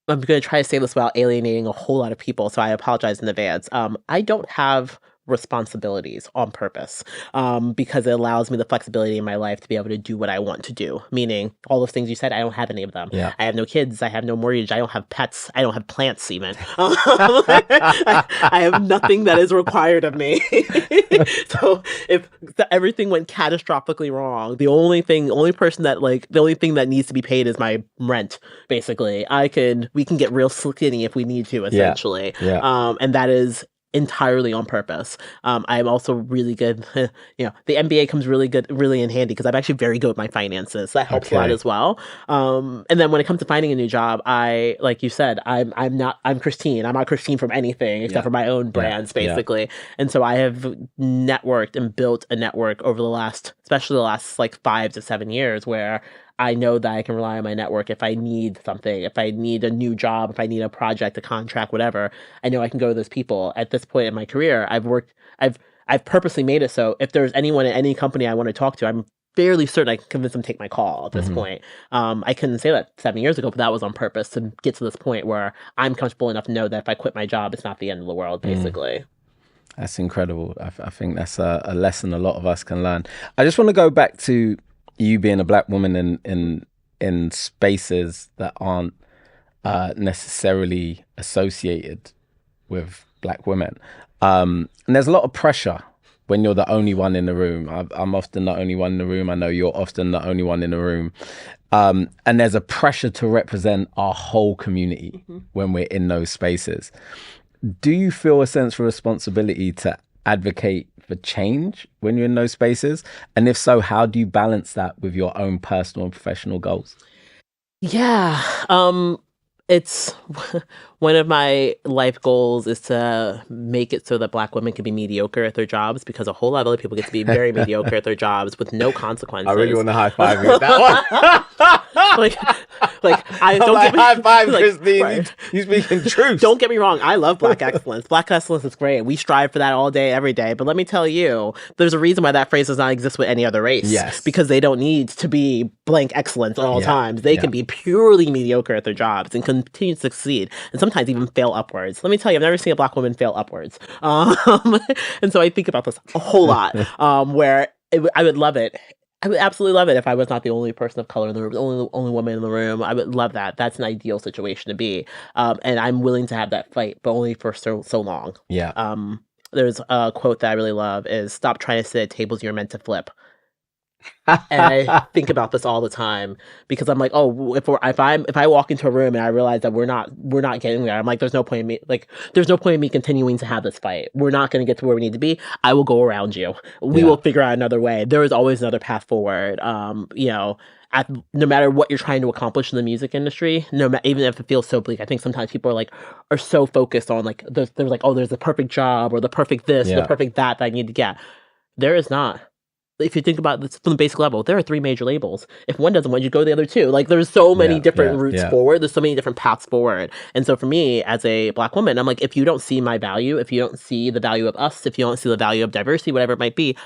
[SPEAKER 2] I'm going to try to say this without alienating a whole lot of people, so I apologize in advance. I don't have responsibilities on purpose, because it allows me the flexibility in my life to be able to do what I want to do. Meaning, all those things you said, I don't have any of them. Yeah. I have no kids. I have no mortgage. I don't have pets. I don't have plants even. I have nothing that is required of me. So if everything went catastrophically wrong, the only thing that needs to be paid is my rent. Basically, we can get real skinny if we need to, essentially. Yeah. And that is entirely on purpose. I'm also really good. You know, the MBA comes really in handy, because I'm actually very good with my finances. That helps a lot as well. And then when it comes to finding a new job, like you said, I'm Christine. I'm not Christine from anything except for my own brands, basically. And so I have networked and built a network over especially the last like 5 to 7 years, where I know that I can rely on my network if I need something, if I need a new job, if I need a project, a contract, whatever. I know I can go to those people. At this point in my career, I've purposely made it so if there's anyone at any company I want to talk to, I'm fairly certain I can convince them to take my call at this point. I couldn't say that 7 years ago, but that was on purpose to get to this point where I'm comfortable enough to know that if I quit my job, it's not the end of the world, basically.
[SPEAKER 1] That's incredible. I think that's a lesson a lot of us can learn. I just want to go back to you being a Black woman in spaces that aren't necessarily associated with Black women. And there's a lot of pressure when you're the only one in the room. I'm often the only one in the room. I know you're often the only one in the room. And there's a pressure to represent our whole community when we're in those spaces. Do you feel a sense of responsibility to advocate for change when you're in those spaces? And if so, how do you balance that with your own personal and professional goals?
[SPEAKER 2] Yeah. It's one of my life goals is to make it so that Black women can be mediocre at their jobs, because a whole lot of other people get to be very mediocre at their jobs with no consequences.
[SPEAKER 1] I really want to high five you with that one.
[SPEAKER 2] High
[SPEAKER 1] five, Christine. Right. You speaking truth.
[SPEAKER 2] Don't get me wrong. I love Black excellence. Black excellence is great. We strive for that all day, every day. But let me tell you, there's a reason why that phrase does not exist with any other race.
[SPEAKER 1] Yes.
[SPEAKER 2] Because they don't need to be blank excellence at all times. They can be purely mediocre at their jobs and continue to succeed, and sometimes even fail upwards. Let me tell you, I've never seen a Black woman fail upwards. And so I think about this a whole lot, where I would love it I would absolutely love it if I was not the only person of color in the room, the only woman in the room. I would love that. That's an ideal situation to be. And I'm willing to have that fight, but only for so long.
[SPEAKER 1] Yeah.
[SPEAKER 2] There's a quote that I really love is stop trying to sit at tables you're meant to flip. And I think about this all the time because I'm like, oh, if I walk into a room and I realize that we're not getting there, I'm like, there's no point in me continuing to have this fight. We're not going to get to where we need to be. I will go around you. We will figure out another way. There is always another path forward. No matter what you're trying to accomplish in the music industry, even if it feels so bleak, I think sometimes people are so focused on like there's like, oh, there's the perfect job or the perfect this, the perfect that I need to get. There is not. If you think about this from the basic level, there are 3 major labels. If one doesn't want you, go the other 2. Like there's so many different routes forward. There's so many different paths forward. And so for me, as a Black woman, I'm like, if you don't see my value, if you don't see the value of us, if you don't see the value of diversity, whatever it might be,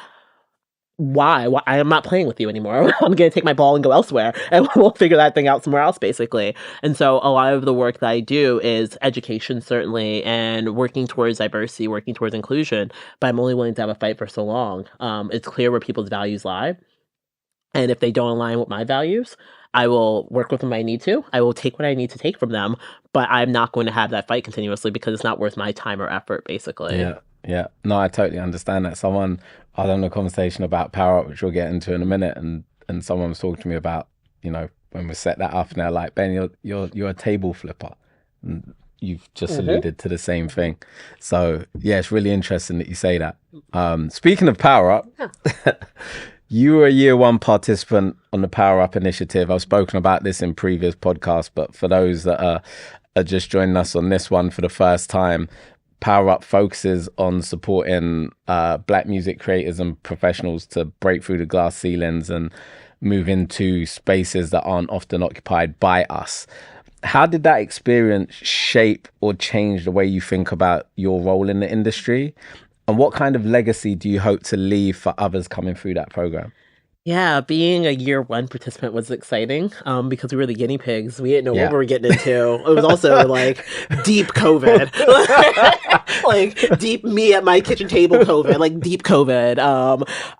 [SPEAKER 2] why I am not playing with you anymore. I'm going to take my ball and go elsewhere, and we'll figure that thing out somewhere else, basically. And so a lot of the work that I do is education, certainly, and working towards diversity, working towards inclusion, but I'm only willing to have a fight for so long. It's clear where people's values lie, and if they don't align with my values, I will work with them if I need to. I will take what I need to take from them, but I'm not going to have that fight continuously because it's not worth my time or effort, basically.
[SPEAKER 1] Yeah. No, I totally understand that. I was having a conversation about Power Up, which we'll get into in a minute, and someone was talking to me about, when we set that up, and they're like, Ben, you're a table flipper. And you've just alluded to the same thing. So yeah, it's really interesting that you say that. Speaking of Power Up, you were a year 1 participant on the Power Up initiative. I've spoken about this in previous podcasts, but for those that are just joining us on this one for the first time, Power Up focuses on supporting Black music creators and professionals to break through the glass ceilings and move into spaces that aren't often occupied by us. How did that experience shape or change the way you think about your role in the industry? And what kind of legacy do you hope to leave for others coming through that program?
[SPEAKER 2] Yeah, being a year 1 participant was exciting because we were the guinea pigs. We didn't know what we were getting into. It was also like deep COVID, like deep me at my kitchen table COVID, like deep COVID.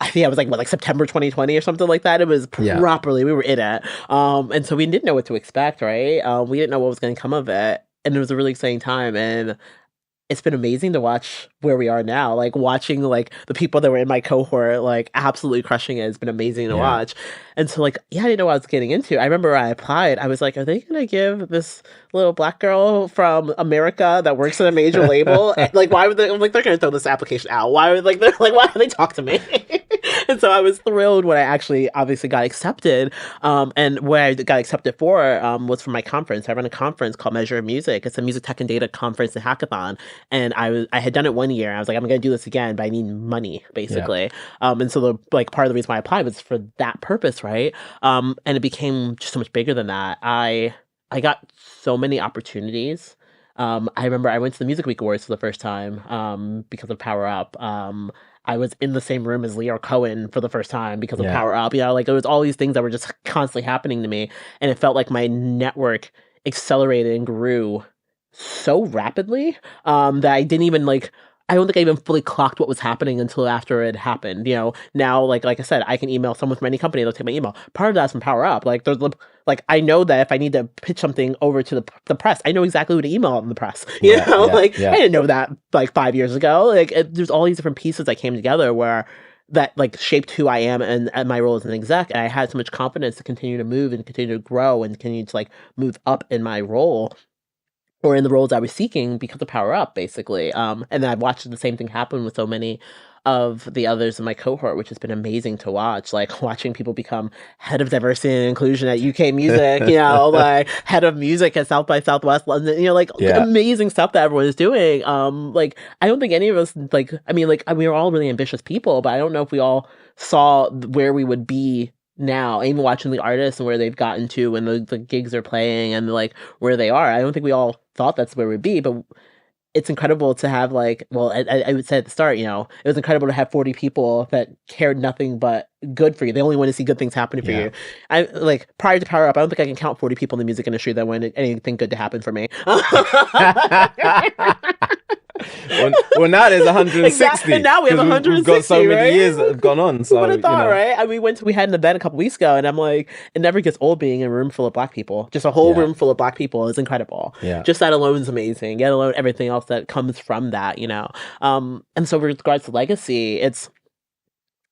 [SPEAKER 2] I think I was like September 2020 or something like that. It was properly, we were in it. And so we didn't know what to expect, right? We didn't know what was going to come of it. And it was a really exciting time. And it's been amazing to watch where we are now. Like watching like the people that were in my cohort like absolutely crushing it has been amazing to watch. And so like, I didn't know what I was getting into. I remember when I applied, I was like, are they gonna give this little Black girl from America that works at a major label? Like why would they? I'm like, they're gonna throw this application out. Why would why would they talk to me? And so I was thrilled when I actually obviously got accepted. And where I got accepted for was for my conference. I run a conference called Measure of Music. It's a music tech and data conference and hackathon. And I had done it 1 year. I was like, I'm going to do this again, but I need money, basically. And so part of the reason why I applied was for that purpose, right? And it became just so much bigger than that. I got so many opportunities. I remember I went to the Music Week Awards for the first time because of Power Up. I was in the same room as Leo Cohen for the first time because of Power Up. Like there was all these things that were just constantly happening to me. And it felt like my network accelerated and grew so rapidly that I didn't even I don't think I even fully clocked what was happening until after it happened. Now, like I said, I can email someone from any company, they'll take my email. Part of that's from Power Up. I know that if I need to pitch something over to the press, I know exactly who to email in the press. I didn't know that 5 years ago. There's all these different pieces that came together where that shaped who I am and my role as an exec. And I had so much confidence to continue to move and continue to grow and continue to move up in my role, or in the roles I was seeking because of Power Up, basically. And then I've watched the same thing happen with so many of the others in my cohort, which has been amazing to watch. Watching people become head of diversity and inclusion at UK Music, head of music at South by Southwest London, amazing stuff that everyone is doing. I don't think any of us, we were all really ambitious people, but I don't know if we all saw where we would be now, even watching the artists and where they've gotten to and the gigs they're playing and where they are. I don't think we all thought that's where we'd be, but it's incredible to have I would say at the start, it was incredible to have 40 people that cared nothing but good for you. They only want to see good things happening for you. I prior to Power Up, I don't think I can count 40 people in the music industry that wanted anything good to happen for me.
[SPEAKER 1] Well, now there's 160.
[SPEAKER 2] Exactly. Now we have
[SPEAKER 1] 'cause
[SPEAKER 2] 160.
[SPEAKER 1] We've got so many
[SPEAKER 2] right?
[SPEAKER 1] years that have gone on. So
[SPEAKER 2] Who would have thought,
[SPEAKER 1] you know.
[SPEAKER 2] right? I mean, we had an event a couple weeks ago, and I'm like, it never gets old being in a room full of Black people. Just a whole
[SPEAKER 1] Yeah.
[SPEAKER 2] room full of Black people is incredible.
[SPEAKER 1] Yeah.
[SPEAKER 2] Just that alone is amazing. Yet alone, everything else that comes from that, you know. And so with regards to legacy, it's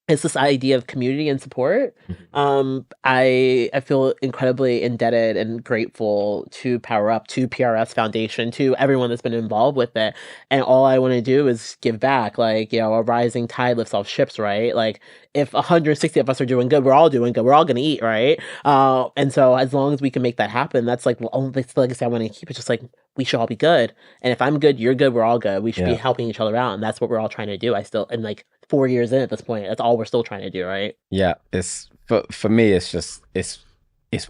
[SPEAKER 2] this idea of community and support. I feel incredibly indebted and grateful to Power Up, to PRS Foundation, to everyone that's been involved with it. And all I want to do is give back. Like, you know, a rising tide lifts all ships, right? Like, if 160 of us are doing good, we're all doing good. We're all going to eat, right? And so as long as we can make that happen, that's like the only legacy I want to keep. It's just like, we should all be good. And if I'm good, you're good, we're all good. We should be helping each other out. And that's what we're all trying to do. And like 4 years in at this point, that's all we're still trying to do, right?
[SPEAKER 1] Yeah. It's for me, it's just, it's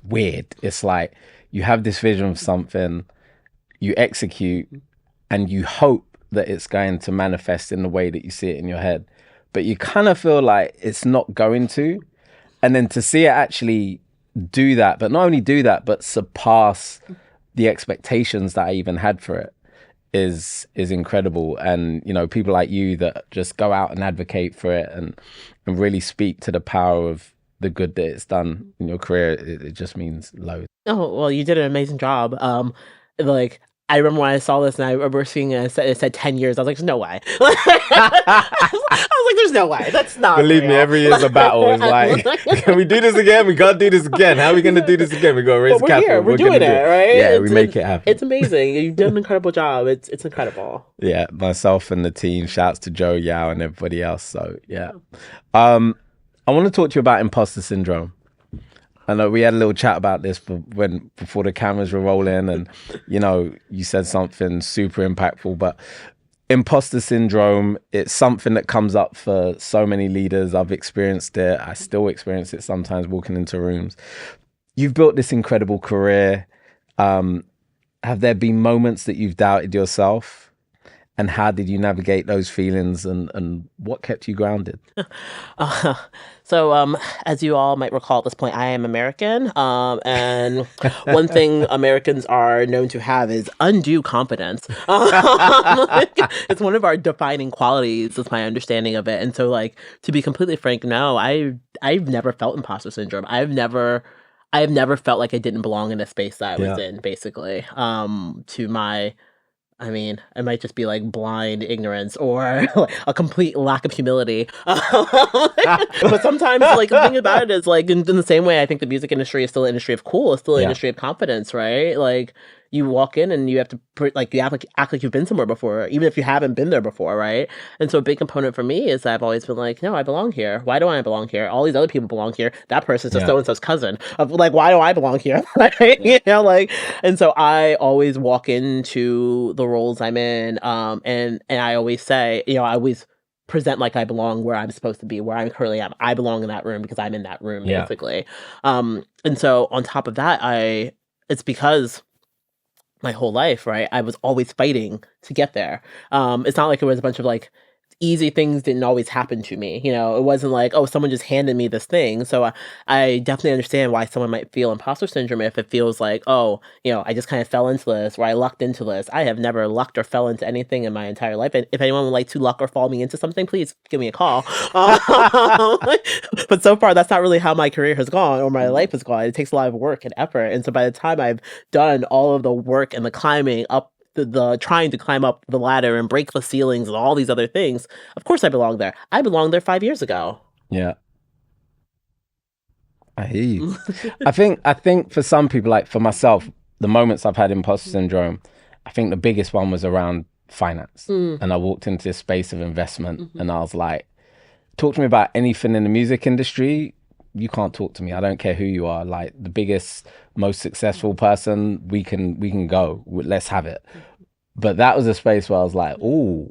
[SPEAKER 1] weird. It's like you have this vision of something, you execute, and you hope that it's going to manifest in the way that you see it in your head. But you kind of feel like it's not going to. And then to see it actually do that, but not only do that, but surpass the expectations that I even had for it is incredible. And, you know, people like you that just go out and advocate for it and really speak to the power of the good that it's done in your career, it just means loads.
[SPEAKER 2] Oh, well, you did an amazing job. Like, I remember when I saw this and I remember seeing it said 10 years. I was like, there's no way. I was like, there's no way. That's not
[SPEAKER 1] Believe
[SPEAKER 2] real.
[SPEAKER 1] me, every year's a battle. It's like, can we do this again? We can't do this again. How are we going to do this again? We got to raise
[SPEAKER 2] But we're
[SPEAKER 1] capital.
[SPEAKER 2] here. We're doing it, right?
[SPEAKER 1] Yeah, we make it happen.
[SPEAKER 2] It's amazing. You've done an incredible job. It's incredible.
[SPEAKER 1] Yeah, myself and the team. Shouts to Joe Yao and everybody else. So, yeah. I want to talk to you about imposter syndrome. I know we had a little chat about this before the cameras were rolling, and you know, you said something super impactful. But imposter syndrome, it's something that comes up for so many leaders. I've experienced it. I still experience it sometimes walking into rooms. You've built this incredible career. Have there been moments that you've doubted yourself? And how did you navigate those feelings, and what kept you grounded?
[SPEAKER 2] So, as you all might recall at this point, I am American. And one thing Americans are known to have is undue confidence. It's one of our defining qualities, is my understanding of it. And so, like, to be completely frank, no, I've never felt imposter syndrome. I have never felt like I didn't belong in a space that I was in, basically. I mean, it might just be like blind ignorance or a complete lack of humility. But sometimes, like, the thing about it is, like, in the same way, I think the music industry is still an industry of cool. It's still an industry of confidence, right? Like, you walk in and you have to you have to act like you've been somewhere before, even if you haven't been there before, right? And so a big component for me is that I've always been like, no, I belong here. Why do I belong here? All these other people belong here. That person's just so-and-so's cousin. Of like, why do I belong here? You know, like, and so I always walk into the roles I'm in, and I always say, you know, I always present like I belong where I'm supposed to be, where I currently am. I belong in that room because I'm in that room, basically. And so on top of that, it's because my whole life, right, I was always fighting to get there. It's not like it was a bunch of like easy things didn't always happen to me. You know, it wasn't like, oh, someone just handed me this thing. So I definitely understand why someone might feel imposter syndrome if it feels like, oh, you know, I just kind of fell into this, or I lucked into this. I have never lucked or fell into anything in my entire life. And if anyone would like to luck or fall me into something, please give me a call. But so far, that's not really how my career has gone or my life has gone. It takes a lot of work and effort. And so by the time I've done all of the work and the climbing up, the trying to climb up the ladder and break the ceilings and all these other things, of course I belong there. I belonged there 5 years ago.
[SPEAKER 1] Yeah. I hear you. I think for some people, like for myself, the moments I've had imposter syndrome, I think the biggest one was around finance. And I walked into this space of investment and I was like, talk to me about anything in the music industry. You can't talk to me. I don't care who you are. Like the biggest, most successful person, we can go. Let's have it. But that was a space where I was like, oh,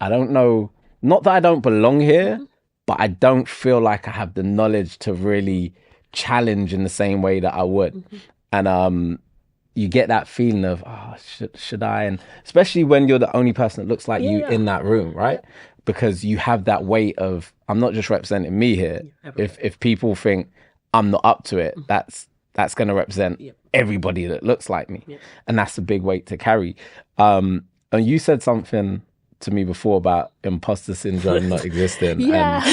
[SPEAKER 1] I don't know. Not that I don't belong here, but I don't feel like I have the knowledge to really challenge in the same way that I would. And you get that feeling of, oh, should I? And especially when you're the only person that looks like you in that room, right? Because you have that weight of, I'm not just representing me here. If people think I'm not up to it, that's going to represent everybody that looks like me. And that's a big weight to carry. And you said something to me before about imposter syndrome not existing.
[SPEAKER 2] Yeah.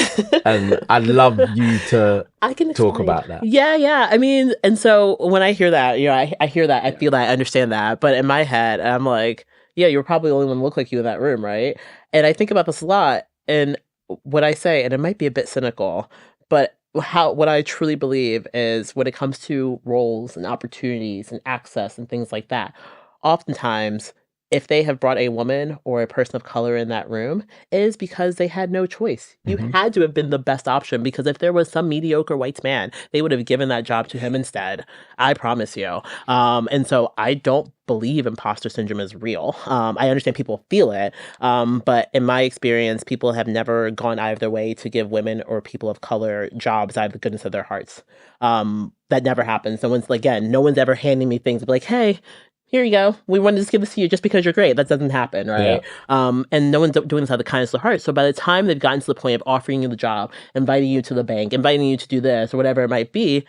[SPEAKER 1] And I'd love you to
[SPEAKER 2] I can
[SPEAKER 1] talk
[SPEAKER 2] explain.
[SPEAKER 1] about that.
[SPEAKER 2] Yeah. I mean, and so when I hear that, I hear that, I feel that, I understand that. But in my head, I'm like, yeah, you were probably the only one that looked like you in that room, right? And I think about this a lot. And what I say, and it might be a bit cynical, but what I truly believe is when it comes to roles and opportunities and access and things like that, oftentimes if they have brought a woman or a person of color in that room, it is because they had no choice. You had to have been the best option, because if there was some mediocre white man, they would have given that job to him instead. I promise you. And so I don't believe imposter syndrome is real. I understand people feel it, but in my experience, people have never gone out of their way to give women or people of color jobs out of the goodness of their hearts. That never happens. No one's ever handing me things like, hey, here you go. We wanted to just give this to you just because you're great. That doesn't happen, right? And no one's doing this out of the kindness of the heart. So by the time they've gotten to the point of offering you the job, inviting you to the bank, inviting you to do this or whatever it might be,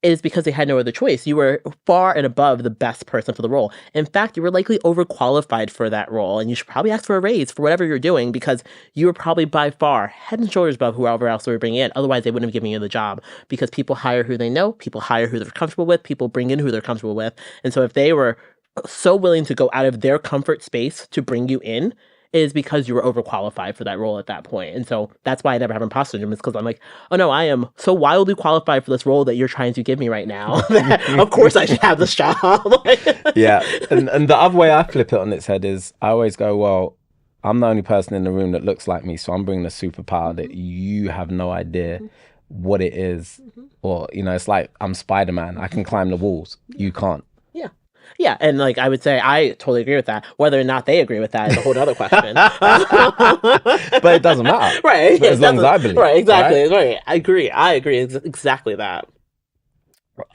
[SPEAKER 2] is because they had no other choice. You were far and above the best person for the role. In fact, you were likely overqualified for that role, and you should probably ask for a raise for whatever you're doing, because you were probably by far head and shoulders above whoever else they were bringing in. Otherwise, they wouldn't have given you the job, because people hire who they know, people hire who they're comfortable with, people bring in who they're comfortable with. And so if they were so willing to go out of their comfort space to bring you in, is because you were overqualified for that role at that point. And so that's why I never have imposter syndrome, is because I'm like, oh no, I am so wildly qualified for this role that you're trying to give me right now that of course I should have this job.
[SPEAKER 1] Yeah. And the other way I flip it on its head is I always go, well, I'm the only person in the room that looks like me, so I'm bringing a superpower that you have no idea what it is. Or, it's like I'm Spider-Man. I can climb the walls. You can't.
[SPEAKER 2] Yeah, and I would say I totally agree with that. Whether or not they agree with that is a whole other question.
[SPEAKER 1] But it doesn't matter,
[SPEAKER 2] right?
[SPEAKER 1] As long as I believe,
[SPEAKER 2] right? Exactly, right? I agree. Exactly that.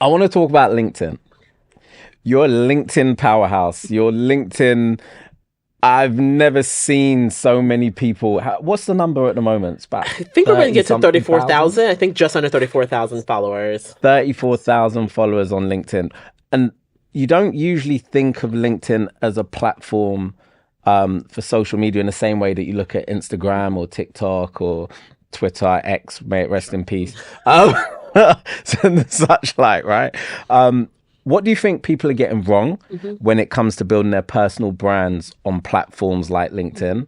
[SPEAKER 1] I want to talk about LinkedIn. Your LinkedIn powerhouse. Your LinkedIn. I've never seen so many people. What's the number at the moment? It's about
[SPEAKER 2] I think we're going to get to 34,000. I think just under 34,000 followers.
[SPEAKER 1] 34,000 followers on LinkedIn, and you don't usually think of LinkedIn as a platform for social media in the same way that you look at Instagram or TikTok or Twitter, X, may it rest in peace. Such like, right? What do you think people are getting wrong when it comes to building their personal brands on platforms like LinkedIn?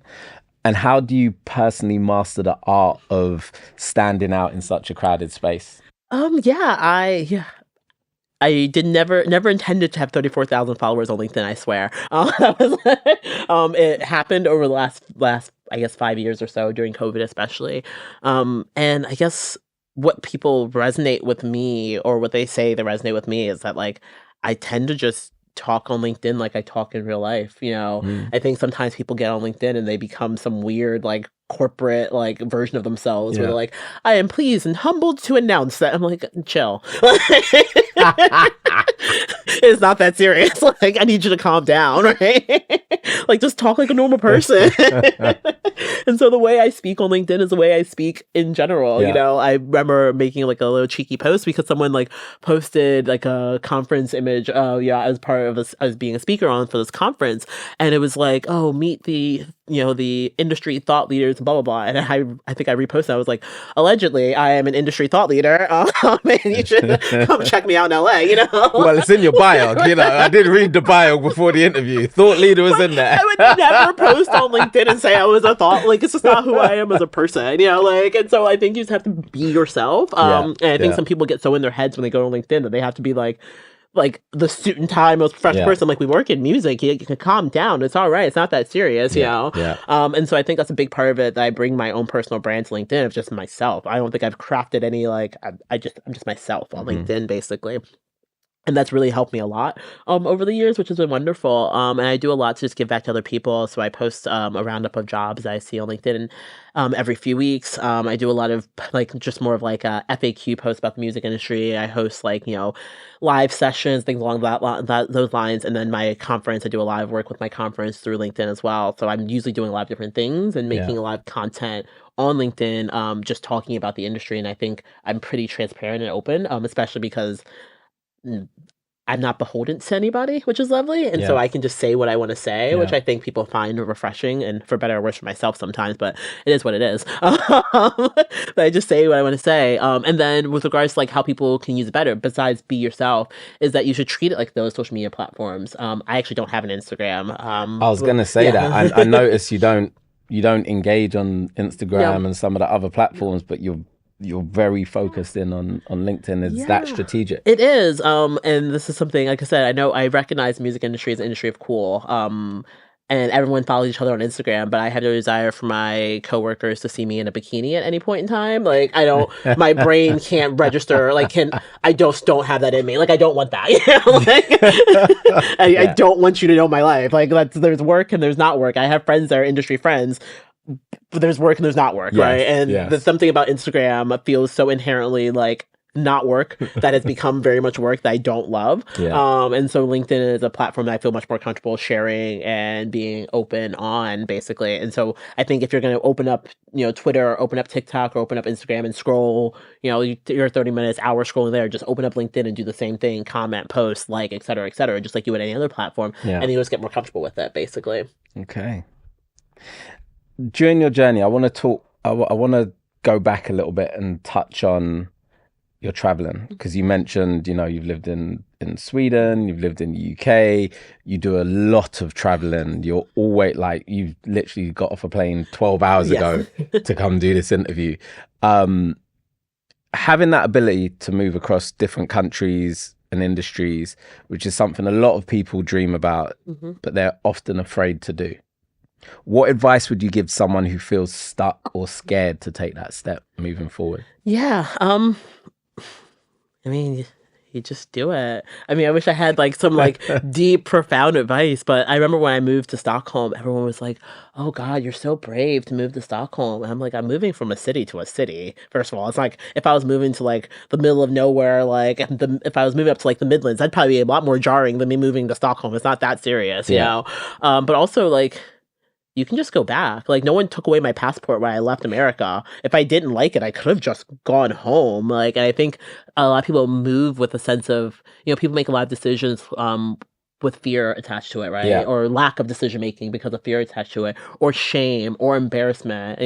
[SPEAKER 1] And how do you personally master the art of standing out in such a crowded space?
[SPEAKER 2] I did never intended to have 34,000 followers on LinkedIn, I swear. It happened over the last I guess 5 years or so, during COVID especially. And I guess what people resonate with me, or what they say they resonate with me, is that I tend to just talk on LinkedIn like I talk in real life. I think sometimes people get on LinkedIn and they become some weird corporate version of themselves, where they're like, I am pleased and humbled to announce that. I'm like, chill. It's not that serious. I need you to calm down, right? Just talk like a normal person. And so the way I speak on LinkedIn is the way I speak in general. I remember making a little cheeky post because someone posted a conference image. As part of I was being a speaker on for this conference, and it was oh, meet the the industry thought leaders, blah blah blah. And I think I reposted. I was like, allegedly, I am an industry thought leader. And you should come check me out in LA.
[SPEAKER 1] Well, it's in your bio. I did read the bio before the interview. Thought leader was in there.
[SPEAKER 2] I would never post on LinkedIn and say I was a thought. It's just not who I am as a person. And so I think you just have to be yourself. And I think some people get so in their heads when they go on LinkedIn that they have to be like the suit and tie, most professional person. We work in music. You can calm down. It's all right. It's not that serious, And so I think that's a big part of it, that I bring my own personal brand to LinkedIn of just myself. I don't think I've crafted any I'm just myself on LinkedIn, basically. And that's really helped me a lot over the years, which has been wonderful. And I do a lot to just give back to other people. So I post a roundup of jobs I see on LinkedIn every few weeks. I do a lot of just more of a FAQ posts about the music industry. I host live sessions, things along those lines. And then my conference, I do a lot of work with my conference through LinkedIn as well. So I'm usually doing a lot of different things and making a lot of content on LinkedIn, just talking about the industry. And I think I'm pretty transparent and open, especially because I'm not beholden to anybody, which is lovely. And so I can just say what I want to say, which I think people find refreshing, and for better or worse for myself sometimes, but it is what it is. But I just say what I want to say. And then with regards to like how people can use it better, besides be yourself, is that you should treat it like those social media platforms. I actually don't have an Instagram.
[SPEAKER 1] I was going to say that. I notice you don't engage on Instagram and some of the other platforms, but you're very focused in on LinkedIn. Is that strategic?
[SPEAKER 2] It is. And this is something, like I said, I recognize the music industry as an industry of cool. And everyone follows each other on Instagram, but I had no desire for my coworkers to see me in a bikini at any point in time. Like, I don't, my brain can't register. Like, I just don't have that in me. Like, I don't want that. I don't want you to know my life. Like, there's work and there's not work. I have friends that are industry friends, but there's work and there's not work, right? And there's something about Instagram feels so inherently like not work that has become very much work that I don't love. And so LinkedIn is a platform that I feel much more comfortable sharing and being open on, basically. And so I think if you're going to open up, Twitter, or open up TikTok, or open up Instagram and scroll, your 30 minutes, hour scrolling there, just open up LinkedIn and do the same thing, comment, post, like, et cetera, just like you would any other platform. And you just get more comfortable with it, basically.
[SPEAKER 1] Okay. During your journey, I want to go back a little bit and touch on your traveling, because you mentioned, you've lived in Sweden, you've lived in the UK, you do a lot of traveling. You're always like, you've literally got off a plane 12 hours ago to come do this interview. Having that ability to move across different countries and industries, which is something a lot of people dream about, but they're often afraid to do. What advice would you give someone who feels stuck or scared to take that step moving forward?
[SPEAKER 2] I mean, you just do it. I mean, I wish I had like some like deep, profound advice, but I remember when I moved to Stockholm, everyone was like, "Oh God, you're so brave to move to Stockholm." And I'm like, I'm moving from a city to a city. First of all, it's like if I was moving to like the middle of nowhere, like if I was moving up to like the Midlands, that'd probably be a lot more jarring than me moving to Stockholm. It's not that serious, you know. But also like, you can just go back. Like, no one took away my passport when I left America. If I didn't like it, I could have just gone home. Like, and I think a lot of people move with a sense of, people make a lot of decisions with fear attached to it, right? Or lack of decision making because of fear attached to it, or shame or embarrassment,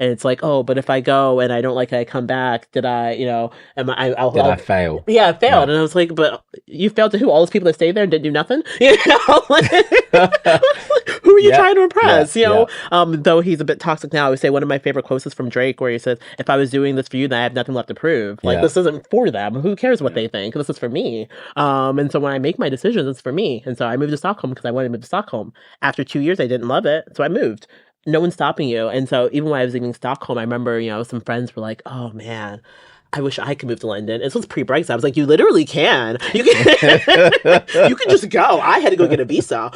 [SPEAKER 2] and it's like, oh, but if I go and I don't like it, I come back, did I,
[SPEAKER 1] I fail?
[SPEAKER 2] Yeah, I failed. And I was like, but you failed to who? All those people that stayed there and didn't do nothing? Who are you trying to impress? Though he's a bit toxic now, I would say one of my favorite quotes is from Drake, where he says, if I was doing this for you, then I have nothing left to prove. Like, this isn't for them. Who cares what they think? This is for me. And so when I make my decisions, it's for me. And so I moved to Stockholm because I wanted to move to Stockholm. After 2 years, I didn't love it. So I moved. No one's stopping you. And so even when I was leaving Stockholm, I remember, some friends were like, oh man, I wish I could move to London. This was pre-Brexit. I was like, you literally can. You can just go. I had to go get a visa.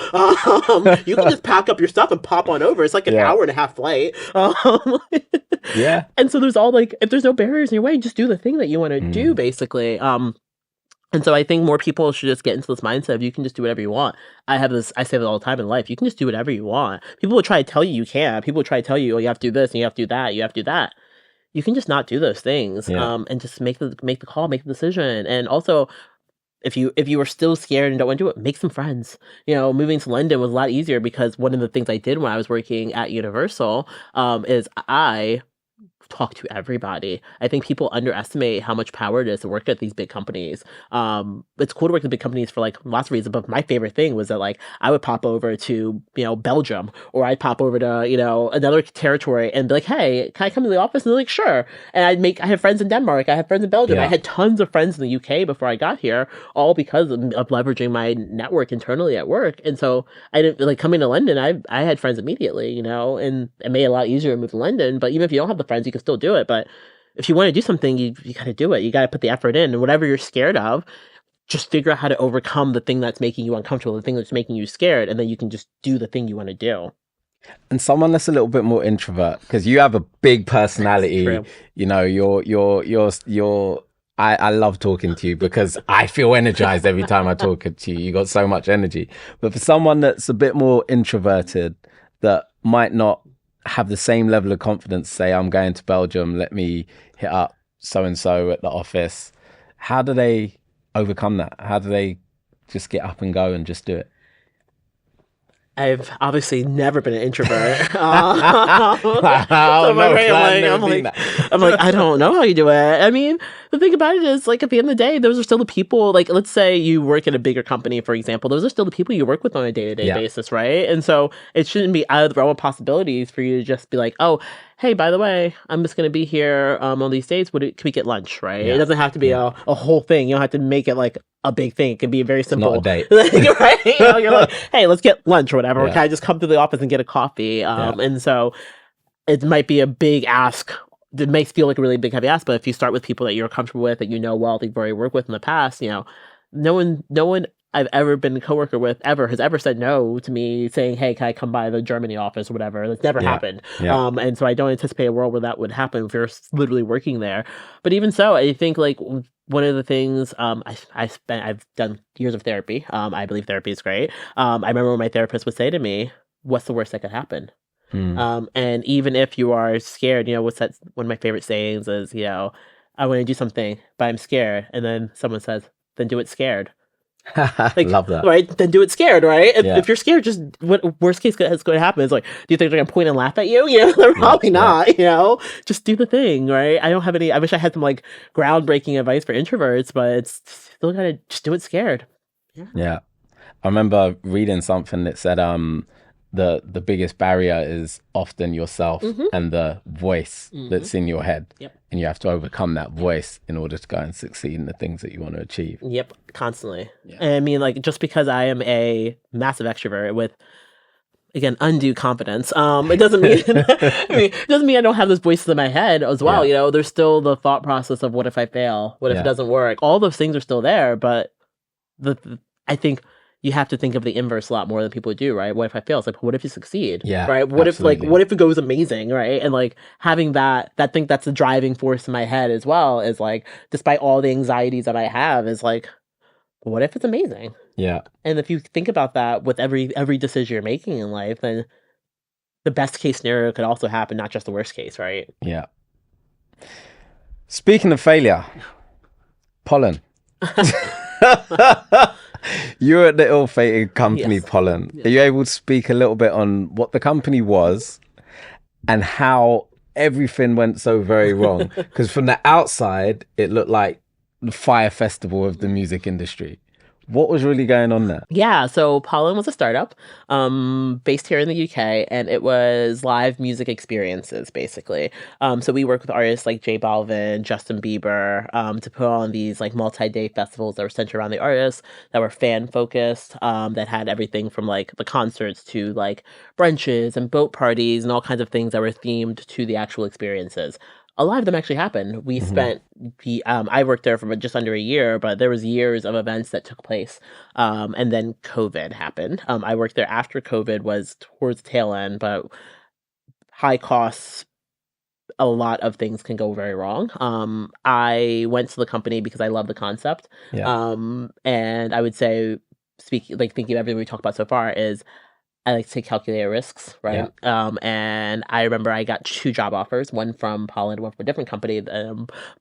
[SPEAKER 2] You can just pack up your stuff and pop on over. It's like an hour and a half flight. And so there's all like, if there's no barriers in your way, just do the thing that you want to do, basically. And so I think more people should just get into this mindset of you can just do whatever you want. I say that all the time in life. You can just do whatever you want. People will try to tell you can't. People will try to tell you, oh, you have to do this and you have to do that. You have to do that. You can just not do those things, and just make the call, make the decision. And also, if you are still scared and don't want to do it, make some friends. Moving to London was a lot easier because one of the things I did when I was working at Universal is I talk to everybody. I think people underestimate how much power it is to work at these big companies. It's cool to work at big companies for like lots of reasons, but my favorite thing was that like I would pop over to, Belgium, or I'd pop over to, another territory and be like, hey, can I come to the office? And they're like, sure. And I have friends in Denmark. I have friends in Belgium. I had tons of friends in the UK before I got here, all because of leveraging my network internally at work. And so I didn't like coming to London. I had friends immediately, and it made it a lot easier to move to London. But even if you don't have the friends, you can still do it. But if you want to do something, you got to do it. You got to put the effort in, and whatever you're scared of, just figure out how to overcome the thing that's making you uncomfortable, the thing that's making you scared, and then you can just do the thing you want to do.
[SPEAKER 1] And someone that's a little bit more introvert, because you have a big personality, I love talking to you because I feel energized every time I talk to you. You got so much energy. But for someone that's a bit more introverted, that might not have the same level of confidence, say, I'm going to Belgium, let me hit up so-and-so at the office. How do they overcome that? How do they just get up and go and just do it?
[SPEAKER 2] I've obviously never been an introvert. So I'm like, I don't know how you do it. I mean, the thing about it is, like, at the end of the day, those are still the people. Like, let's say you work at a bigger company, for example. Those are still the people you work with on a day-to-day basis, right? And so it shouldn't be out of the realm of possibilities for you to just be like, oh, hey, by the way, I'm just going to be here on these days. Can we get lunch, right? It doesn't have to be a whole thing. You don't have to make it like a big thing. It can be a very simple.
[SPEAKER 1] Not a date.
[SPEAKER 2] Right? You're like, hey, let's get lunch or whatever. Or can I just come to the office and get a coffee? And so it might be a big ask. It makes feel like a really big heavy ask, but if you start with people that you're comfortable with, that you know well, that you've already worked with in the past, no one I've ever been a coworker with has ever said no to me saying, hey, can I come by the Germany office or whatever? That's never happened. And so I don't anticipate a world where that would happen if you're literally working there. But even so, I think like one of the things I've done years of therapy. I believe therapy is great. I remember when my therapist would say to me, what's the worst that could happen? And even if you are scared, what's that? One of my favorite sayings is, I want to do something, but I'm scared. And then someone says, then do it scared. Like,
[SPEAKER 1] love that.
[SPEAKER 2] Right? Then do it scared, right? If you're scared, just what worst case is going to happen is like, do you think they're going to point and laugh at you? They're probably not, just do the thing, right? I don't have any, I wish I had some like groundbreaking advice for introverts, but it's still got to just do it scared.
[SPEAKER 1] Yeah. I remember reading something that said, the biggest barrier is often yourself and the voice that's in your head. And you have to overcome that voice in order to go and succeed in the things that you want to achieve.
[SPEAKER 2] Constantly. And I mean, like, just because I am a massive extrovert with, again, undue confidence, it doesn't mean it doesn't mean I don't have those voices in my head as well. There's still the thought process of what if I fail? What if it doesn't work? All those things are still there, but I think you have to think of the inverse a lot more than people do, right? What if I fail? It's like, what if you succeed? Right? What if it goes amazing, right? And like having that think that's the driving force in my head as well is like, despite all the anxieties that I have, is like, what if it's amazing? And if you think about that with every decision you're making in life, then the best case scenario could also happen, not just the worst case, right?
[SPEAKER 1] Speaking of failure, Pollen. You're at the ill-fated company, Pollen. Are you able to speak a little bit on what the company was and how everything went so very wrong? Because from the outside, it looked like the Fire Festival of the music industry. What was really going on there?
[SPEAKER 2] Yeah, so Pollen was a startup based here in the UK, and it was live music experiences, basically. So we work with artists like J Balvin, Justin Bieber, to put on these like multi-day festivals that were centered around the artists, that were fan-focused, that had everything from like the concerts to like brunches and boat parties and all kinds of things that were themed to the actual experiences. A lot of them actually happened. We spent I worked there for just under a year, but there was years of events that took place. And then COVID happened. I worked there after COVID was towards the tail end, but high costs, a lot of things can go very wrong. I went to the company because I love the concept. And I would say, thinking of everything we talked about so far, is I like to take calculated risks, right? And I remember I got 2 job offers, one from Pollen, one from a different company,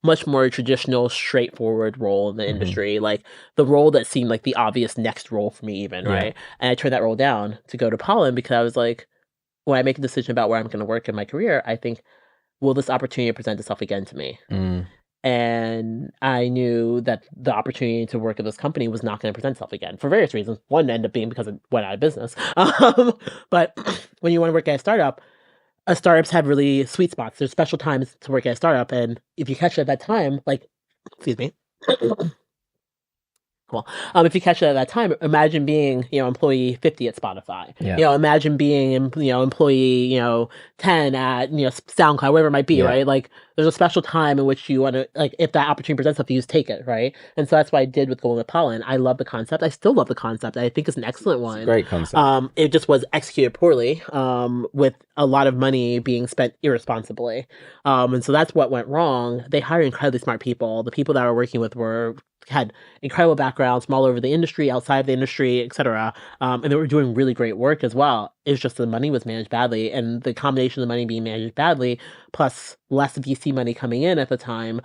[SPEAKER 2] much more traditional, straightforward role in the industry, like the role that seemed like the obvious next role for me even, right? And I turned that role down to go to Pollen because I was like, when I make a decision about where I'm going to work in my career, I think, will this opportunity present itself again to me? And I knew that the opportunity to work at this company was not going to present itself again for various reasons. One ended up being because it went out of business. But when you want to work at a startup, startups have really sweet spots. There's special times to work at a startup. And if you catch it at that time, excuse me. Cool. If you catch it at that time, imagine being, employee 50 at Spotify. Imagine being, employee, 10 at, SoundCloud, whatever it might be, right? Like, there's a special time in which you want to, like, if that opportunity presents itself, you just take it, right? And so that's what I did with going with Pollen. I love the concept. I still love the concept. I think it's an excellent one.
[SPEAKER 1] Great concept.
[SPEAKER 2] It just was executed poorly, with a lot of money being spent irresponsibly. And so that's what went wrong. They hired incredibly smart people. The people that I were working with were had incredible backgrounds from all over the industry, outside of the industry, etc. And they were doing really great work as well. It's just the money was managed badly, and the combination of the money being managed badly, plus less VC money coming in at the time,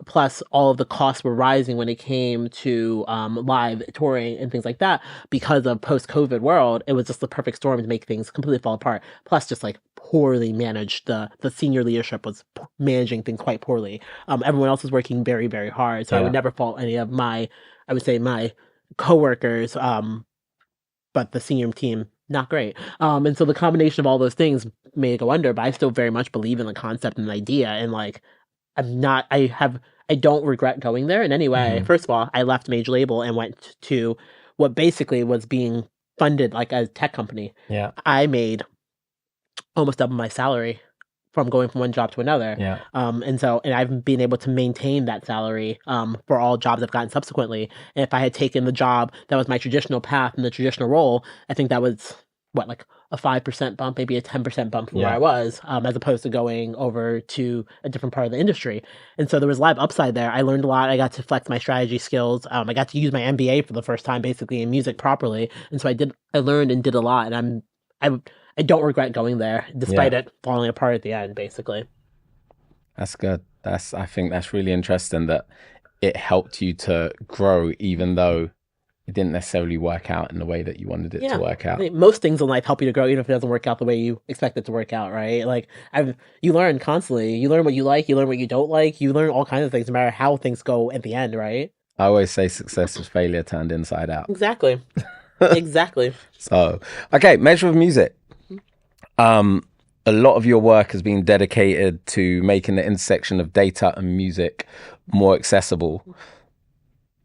[SPEAKER 2] plus all of the costs were rising when it came to live touring and things like that because of post-COVID world. It was just the perfect storm to make things completely fall apart. Plus, just like poorly managed. The senior leadership was managing things quite poorly. Everyone else was working very, very hard. So I would never fault any of my, I would say my coworkers, but the senior team, not great. And so the combination of all those things made it go under, but I still very much believe in the concept and the idea. And like, I don't regret going there in any way. First of all, I left major label and went to what basically was being funded like a tech company.
[SPEAKER 1] Yeah.
[SPEAKER 2] I made almost double my salary from going from one job to another.
[SPEAKER 1] Yeah.
[SPEAKER 2] And I've been able to maintain that salary for all jobs I've gotten subsequently. And if I had taken the job that was my traditional path and the traditional role, I think that was like a 5% bump, maybe a 10% bump from where I was, as opposed to going over to a different part of the industry. And so there was a lot of upside there. I learned a lot. I got to flex my strategy skills. I got to use my MBA for the first time, basically in music properly. And so I learned and did a lot. And I don't regret going there, despite it falling apart at the end, basically.
[SPEAKER 1] That's good. I think that's really interesting that it helped you to grow, even though it didn't necessarily work out in the way that you wanted it to work out.
[SPEAKER 2] I mean, most things in life help you to grow, even if it doesn't work out the way you expect it to work out, right? Like you learn constantly. You learn what you like. You learn what you don't like. You learn all kinds of things, no matter how things go at the end, right?
[SPEAKER 1] I always say success is failure turned inside out.
[SPEAKER 2] Exactly. Exactly.
[SPEAKER 1] So, okay, measure of music. A lot of your work has been dedicated to making the intersection of data and music more accessible.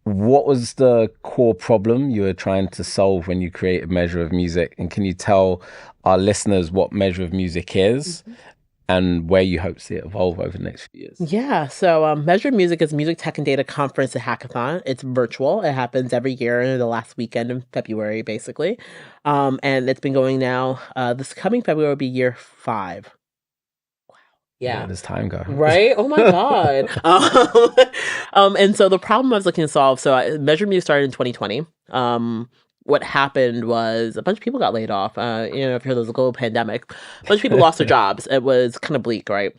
[SPEAKER 1] What was the core problem you were trying to solve when you created Measure of Music? And can you tell our listeners what Measure of Music is and where you hope to see it evolve over the next few years?
[SPEAKER 2] Yeah, so Measure of Music is a music tech and data conference and hackathon. It's virtual. It happens every year in the last weekend in February, basically. And it's been going now. This coming February will be year 5. Yeah.
[SPEAKER 1] Where does time go?
[SPEAKER 2] Right? Oh my God. And so the problem I was looking to solve, so Measure Music started in 2020. What happened was a bunch of people got laid off. If you heard there was a global pandemic, a bunch of people lost their jobs. It was kind of bleak, right?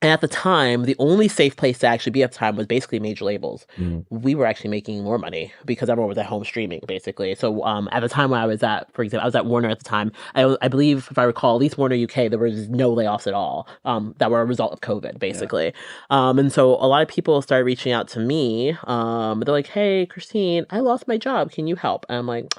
[SPEAKER 2] And at the time, the only safe place to actually be at the time was basically major labels. We were actually making more money because everyone was at home streaming, basically. So at the time when I was at, for example, I was at Warner at the time. I believe, if I recall, at least Warner UK, there was no layoffs at all that were a result of COVID, basically. And so a lot of people started reaching out to me. They're like, hey, Christine, I lost my job. Can you help? And I'm like,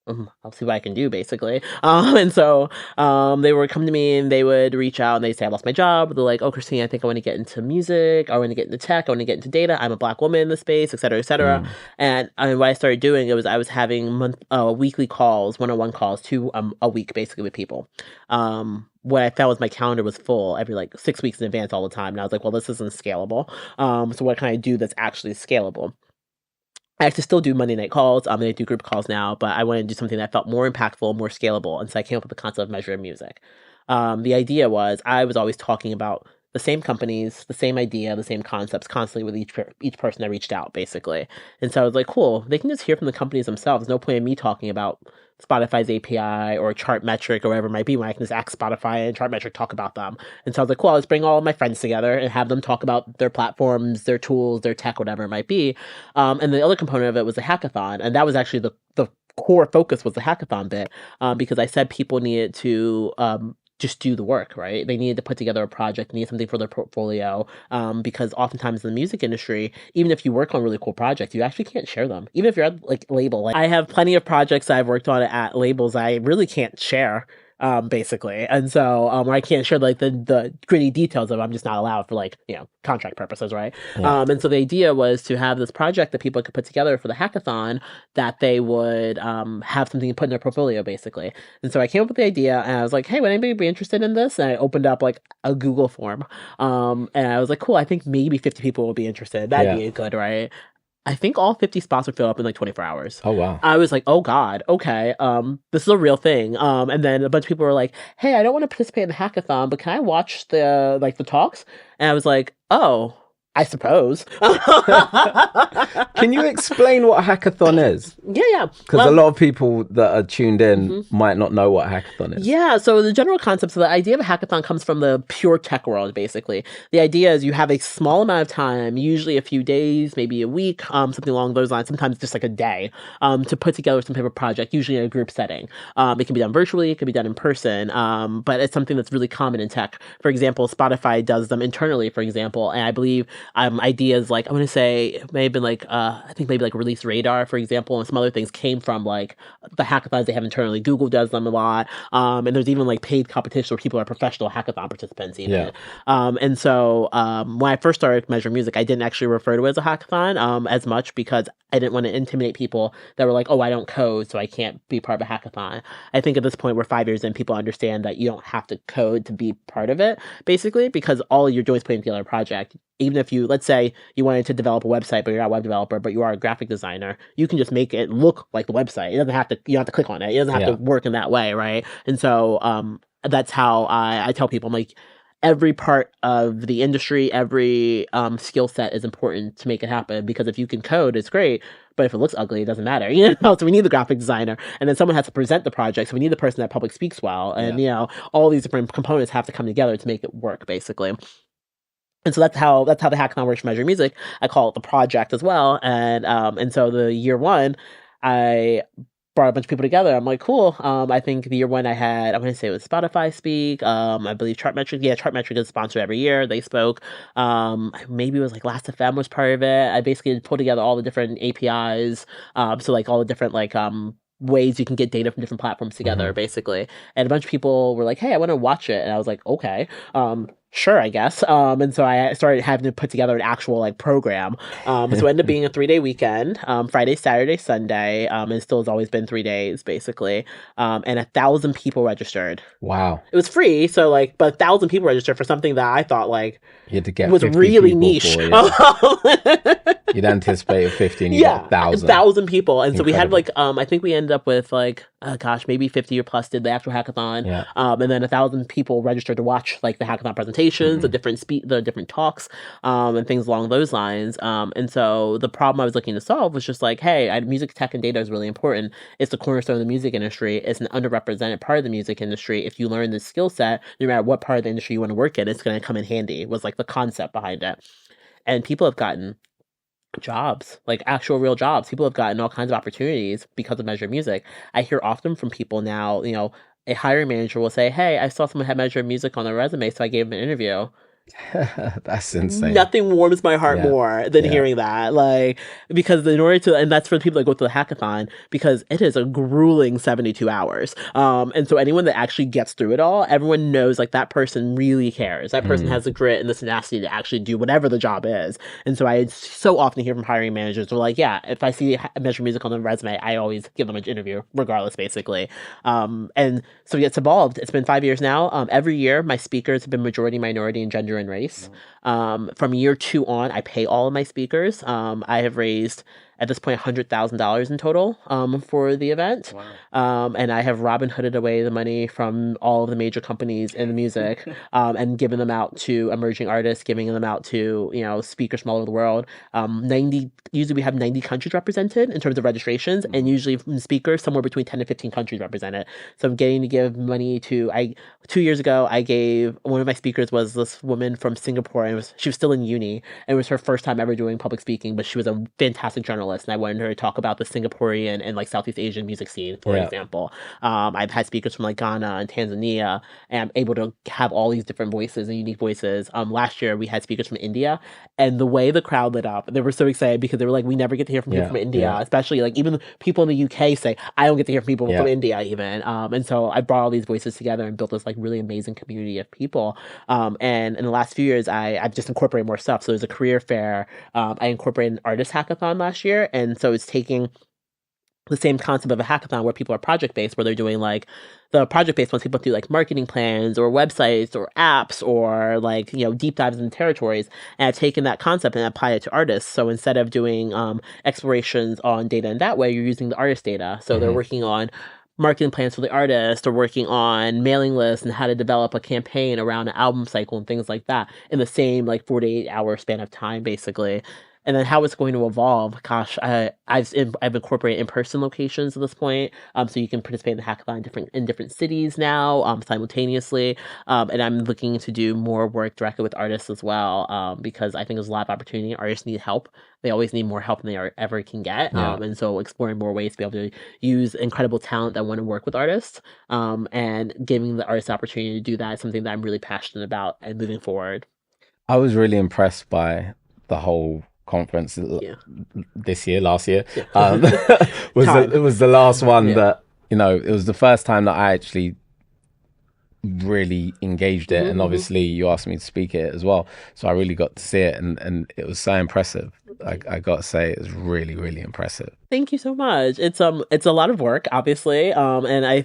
[SPEAKER 2] I'll see what I can do, basically. And so they would come to me and they would reach out and they'd say, I lost my job. They're like, oh, Christine, I think I want to get into music. I want to get into tech. I want to get into data. I'm a Black woman in the space, et cetera, et cetera. And what I started doing, I was having weekly calls, one-on-one calls, 2 a week, basically, with people. What I found was my calendar was full every 6 weeks in advance all the time. And I was like, well, this isn't scalable. So what can I do that's actually scalable? I actually still do Monday night calls. I do group calls now, but I wanted to do something that felt more impactful, more scalable. And so I came up with the concept of Measure of Music. The idea was I was always talking about the same companies, the same idea, the same concepts constantly with each person I reached out, basically. And so I was like, cool, they can just hear from the companies themselves. There's no point in me talking about Spotify's API or Chartmetric or whatever it might be when I can just ask Spotify and Chartmetric talk about them. And so I was like, cool, let's bring all of my friends together and have them talk about their platforms, their tools, their tech, whatever it might be. And the other component of it was the hackathon. And that was actually the core focus was the hackathon bit, because I said people needed to just do the work, right? They needed to put together a project, needed something for their portfolio, because oftentimes in the music industry, even if you work on really cool projects, you actually can't share them. Even if you're at label, I have plenty of projects I've worked on at labels I really can't share, basically. And so I can't share the gritty details of it. I'm just not allowed for contract purposes, right? And so the idea was to have this project that people could put together for the hackathon that they would have something to put in their portfolio, basically. And so I came up with the idea and I was like, hey, would anybody be interested in this? And I opened up a Google form. And I was like, cool, I think maybe 50 people will be interested. That'd be good, right? I think all 50 spots would fill up in 24 hours.
[SPEAKER 1] Oh, wow.
[SPEAKER 2] I was like, oh God, okay. This is a real thing. And then a bunch of people were like, hey, I don't want to participate in the hackathon, but can I watch the talks? And I was like, oh, I suppose.
[SPEAKER 1] Can you explain what a hackathon is?
[SPEAKER 2] Yeah.
[SPEAKER 1] Because a lot of people that are tuned in might not know what a hackathon is.
[SPEAKER 2] Yeah, so the general concept, so the idea of a hackathon comes from the pure tech world, basically. The idea is you have a small amount of time, usually a few days, maybe a week, something along those lines, sometimes just like a day, to put together some type of project, usually in a group setting. It can be done virtually, it can be done in person, but it's something that's really common in tech. For example, Spotify does them internally, for example, and I believe ideas like, I want to say, it may have been like, I think maybe like Release Radar, for example, and some other things came from like the hackathons they have internally. Google does them a lot. And there's even like paid competitions where people are professional hackathon participants even.
[SPEAKER 1] Yeah.
[SPEAKER 2] And so when I first started Measure Music, I didn't actually refer to it as a hackathon as much because I didn't want to intimidate people that were like, oh, I don't code, so I can't be part of a hackathon. I think at this point, we're 5 years in, people understand that you don't have to code to be part of it, basically, because all you're doing is putting together a project. Even if you, let's say you wanted to develop a website, but you're not a web developer, but you are a graphic designer, you can just make it look like the website. It doesn't have to, you don't have to click on it. It doesn't have to work in that way, right? And so that's how I tell people, I'm like, every part of the industry, every skill set is important to make it happen, because if you can code, it's great. But if it looks ugly, it doesn't matter, So we need the graphic designer, and then someone has to present the project. So we need the person that public speaks well, and all these different components have to come together to make it work, basically. And so that's how the hackathon works for Measure Music. I call it the project as well. And so the year one, I brought a bunch of people together. I'm like, cool. I think the year one I want to say it was Spotify speak. I believe Chartmetric. Yeah, Chartmetric is sponsored every year. They spoke. Maybe it was like Last.fm was part of it. I basically pulled together all the different APIs. So like all the different like ways you can get data from different platforms together, basically. And a bunch of people were like, hey, I want to watch it. And I was like, okay. Sure, I guess. And so I started having to put together an actual like program. So it ended up being a 3-day weekend, Friday, Saturday, Sunday. And still has always been 3 days, basically. And 1,000 people registered.
[SPEAKER 1] Wow.
[SPEAKER 2] It was free, so like, but 1,000 people registered for something that I thought like
[SPEAKER 1] you had to get
[SPEAKER 2] was really niche.
[SPEAKER 1] You'd anticipated 50 and you got 1,000.
[SPEAKER 2] 1,000 people. And
[SPEAKER 1] Incredible.
[SPEAKER 2] So we had like, I think we ended up with like, maybe 50 or plus did the actual hackathon.
[SPEAKER 1] Yeah.
[SPEAKER 2] And then 1,000 people registered to watch like the hackathon presentations, the different talks, and things along those lines. And so the problem I was looking to solve was just like, hey, music tech and data is really important. It's the cornerstone of the music industry. It's an underrepresented part of the music industry. If you learn this skill set, no matter what part of the industry you want to work in, it's going to come in handy, was like the concept behind it. And people have gotten jobs, like actual real jobs. People have gotten all kinds of opportunities because of Measure Music. I hear often from people now, a hiring manager will say, hey, I saw someone had Measure Music on their resume, so I gave them an interview.
[SPEAKER 1] That's insane.
[SPEAKER 2] Nothing warms my heart more than hearing that. Like, because in order to, and that's for the people that go to the hackathon, because it is a grueling 72 hours. And so anyone that actually gets through it all, everyone knows like that person really cares. That person has the grit and the tenacity to actually do whatever the job is. And so I so often hear from hiring managers who are like, yeah, if I see Measure Music on the resume, I always give them an interview, regardless, basically. And so it's evolved. It's been 5 years now. Every year, my speakers have been majority minority and gender and race. From year 2 on, I pay all of my speakers. I have raised at this point $100,000 in total for the event. Wow. And I have Robin Hooded away the money from all of the major companies in the music and given them out to emerging artists, giving them out to speakers from all over the world. Usually we have 90 countries represented in terms of registrations, and usually from speakers somewhere between 10 to 15 countries represented. So I'm getting to give money to 2 years ago, I gave one of my speakers was this woman from Singapore, and she was still in uni, and it was her first time ever doing public speaking, but she was a fantastic journalist, and I wanted her to talk about the Singaporean and like Southeast Asian music scene, for example. I've had speakers from like Ghana and Tanzania, and I'm able to have all these different voices and unique voices. Last year we had speakers from India, and the way the crowd lit up, they were so excited because they were like, we never get to hear from people from India, especially like even people in the UK say, I don't get to hear from people from India even. And so I brought all these voices together and built this like really amazing community of people. And in the last few years, I've just incorporated more stuff. So there's a career fair. I incorporated an artist hackathon last year. And so it's taking the same concept of a hackathon where people are project-based, where they're doing like the project-based ones, people do like marketing plans or websites or apps or like, deep dives into territories. And I've taken that concept and applied it to artists. So instead of doing explorations on data in that way, you're using the artist data. So they're working on marketing plans for the artist or working on mailing lists and how to develop a campaign around an album cycle and things like that in the same like 48-hour span of time, basically. And then how it's going to evolve. Gosh, I've incorporated in-person locations at this point, so you can participate in the hackathon in different cities now, simultaneously. And I'm looking to do more work directly with artists as well, because I think there's a lot of opportunity. Artists need help. They always need more help than they ever can get.
[SPEAKER 1] Yeah.
[SPEAKER 2] And so exploring more ways to be able to use incredible talent that want to work with artists, and giving the artists the opportunity to do that is something that I'm really passionate about and moving forward.
[SPEAKER 1] I was really impressed by the whole conference last year.
[SPEAKER 2] Yeah.
[SPEAKER 1] It was the last one
[SPEAKER 2] Yeah.
[SPEAKER 1] that, it was the first time that I actually really engaged it, and obviously you asked me to speak it as well, so I really got to see it, and it was so impressive. I got to say, it was really, really impressive.
[SPEAKER 2] Thank you so much. It's a lot of work, obviously, and I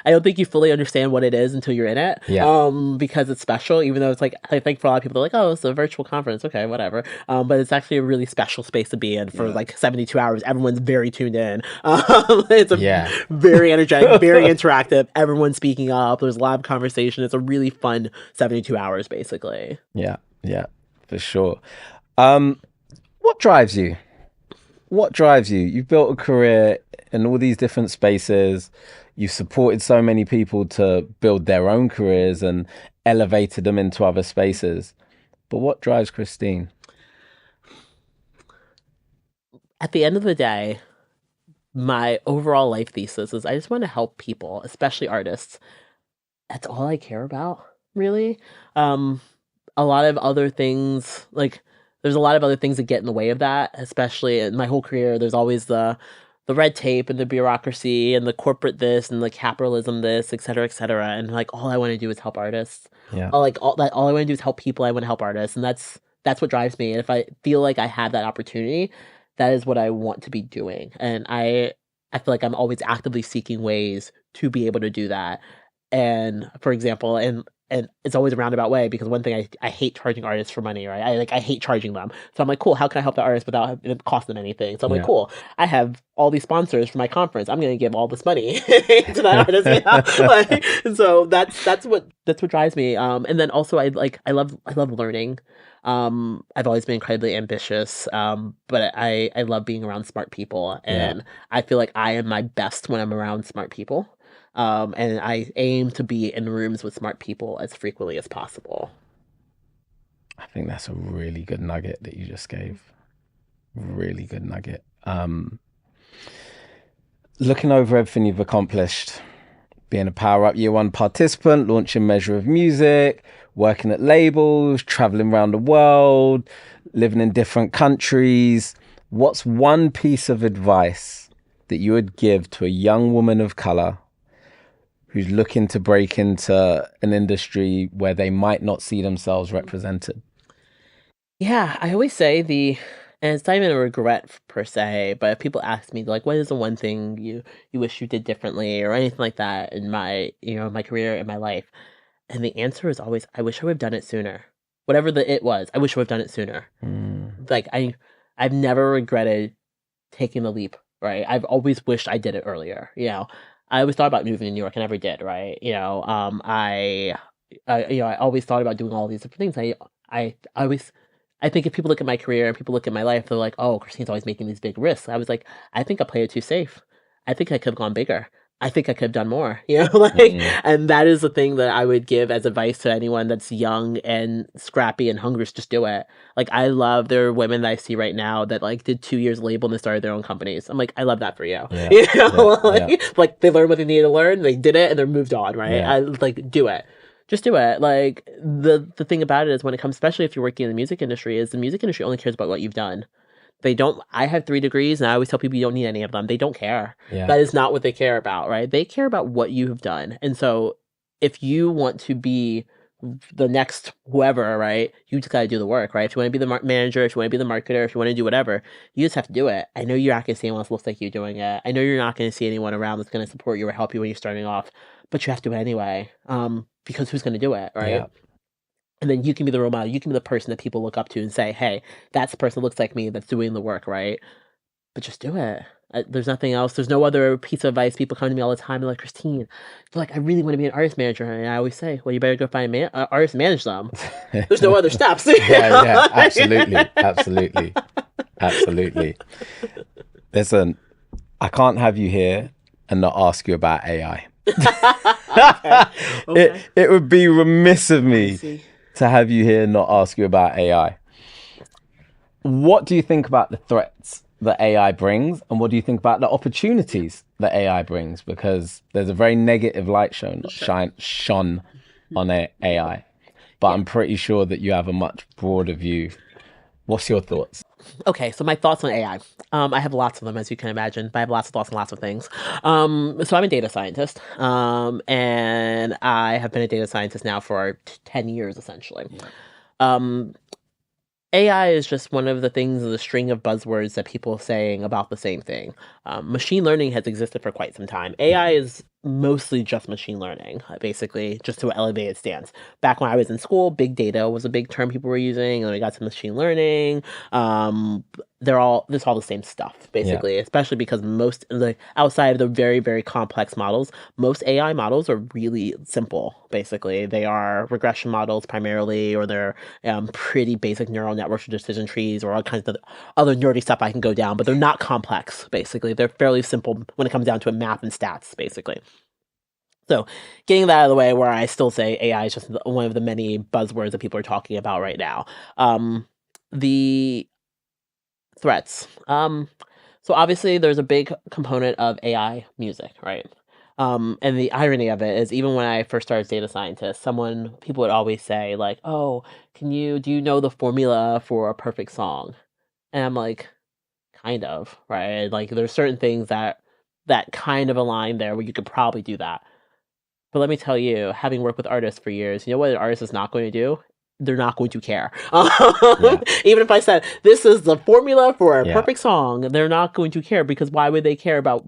[SPEAKER 2] don't think you fully understand what it is until you're in it.
[SPEAKER 1] Yeah.
[SPEAKER 2] Because it's special, even though it's like, I think for a lot of people, they're like, oh, it's a virtual conference, okay, whatever. But it's actually a really special space to be in for like 72 hours. Everyone's very tuned in. It's very energetic, very interactive. Everyone's speaking up. There's a lot of conversation. It's a really fun 72 hours, basically.
[SPEAKER 1] Yeah, for sure. What drives you? What drives you? You've built a career in all these different spaces. You've supported so many people to build their own careers and elevated them into other spaces. But what drives Christine?
[SPEAKER 2] At the end of the day, my overall life thesis is I just want to help people, especially artists. That's all I care about, really. A lot of other things, like, there's a lot of other things that get in the way of that, especially in my whole career. There's always the red tape and the bureaucracy and the corporate this and the capitalism this, et cetera, et cetera. And like, all I want to do is help artists.
[SPEAKER 1] Yeah.
[SPEAKER 2] All I want to do is help people. I want to help artists. And that's what drives me. And if I feel like I have that opportunity, that is what I want to be doing. And I feel like I'm always actively seeking ways to be able to do that. And for example, and it's always a roundabout way, because one thing I hate charging artists for money, right? I hate charging them. So I'm like, cool, how can I help the artist without it costing them anything? So I'm like, cool, I have all these sponsors for my conference. I'm going to give all this money to that artist. And so that's what drives me. And then also I love learning. I've always been incredibly ambitious, but I love being around smart people, and I feel like I am my best when I'm around smart people. And I aim to be in rooms with smart people as frequently as possible.
[SPEAKER 1] I think that's a really good nugget that you just gave. Really good nugget. Looking over everything you've accomplished, being a Power Up Year 1 participant, launching Measure of Music, working at labels, traveling around the world, living in different countries, what's one piece of advice that you would give to a young woman of color who's looking to break into an industry where they might not see themselves represented?
[SPEAKER 2] Yeah, I always say and it's not even a regret per se, but if people ask me like, what is the one thing you wish you did differently or anything like that in my my career, in my life, and the answer is always, I wish I would have done it sooner. Whatever it was, I wish I would have done it sooner. Like I've never regretted taking the leap, right? I've always wished I did it earlier. I always thought about moving to New York. I never did, right? I always thought about doing all these different things. I think if people look at my career and people look at my life, they're like, oh, Christine's always making these big risks. I was like, I think I played it too safe. I think I could have gone bigger. I think I could have done more, and that is the thing that I would give as advice to anyone that's young and scrappy and hungry. Just do it. Like, there are women that I see right now that like did 2 years label and they started their own companies. I'm like, I love that for you. Like they learned what they needed to learn, they did it, and they're moved on, right? I like, do it. Just do it. Like the thing about it is, when it comes, especially if you're working in the music industry, is the music industry only cares about what you've done. They don't. I have 3 degrees, and I always tell people you don't need any of them. They don't care. That is not what they care about, right? They care about what you have done. And so if you want to be the next whoever, right, you just got to do the work, right? If you want to be the manager, if you want to be the marketer, if you want to do whatever, you just have to do it. I know you're not going to see anyone else looks like you doing it. I know you're not going to see anyone around that's going to support you or help you when you're starting off, but you have to do it anyway, because who's going to do it, right? And then you can be the role model. You can be the person that people look up to and say, hey, that's the person that looks like me that's doing the work, right? But just do it. There's nothing else. There's no other piece of advice. People come to me all the time. They're like, Christine, they're like, I really want to be an artist manager. And I always say, well, you better go find artists and manage them. There's no other steps.
[SPEAKER 1] Yeah, absolutely. Listen, I can't have you here and not ask you about AI. Okay. It would be remiss of me to have you here and not ask you about AI. What do you think about the threats that AI brings, and what do you think about the opportunities that AI brings? Because there's a very negative light shone on AI, but I'm pretty sure that you have a much broader view. What's your thoughts?
[SPEAKER 2] Okay, so my thoughts on AI. I have lots of them, as you can imagine, but I have lots of thoughts on lots of things. So I'm a data scientist, and I have been a data scientist now for 10 years, essentially. AI is just one of the things, the string of buzzwords that people are saying about the same thing. Machine learning has existed for quite some time. AI is mostly just machine learning, basically, just to elevate its stance. Back when I was in school, big data was a big term people were using, and then we got to machine learning. It's all the same stuff, basically, especially because outside of the very, very complex models, most AI models are really simple, basically. They are regression models primarily, or they're pretty basic neural networks or decision trees or all kinds of other nerdy stuff I can go down, but they're not complex, basically. They're fairly simple when it comes down to math and stats, basically. So getting that out of the way, where I still say AI is just one of the many buzzwords that people are talking about right now. The threats. So obviously there's a big component of AI music, right? And the irony of it is, even when I first started as data scientist, people would always say like, oh, do you know the formula for a perfect song? And I'm like, kind of, right? Like there's certain things that kind of align there where you could probably do that. But let me tell you, having worked with artists for years, you know what an artist is not going to do? They're not going to care. Even if I said, this is the formula for a perfect song, they're not going to care, because why would they care about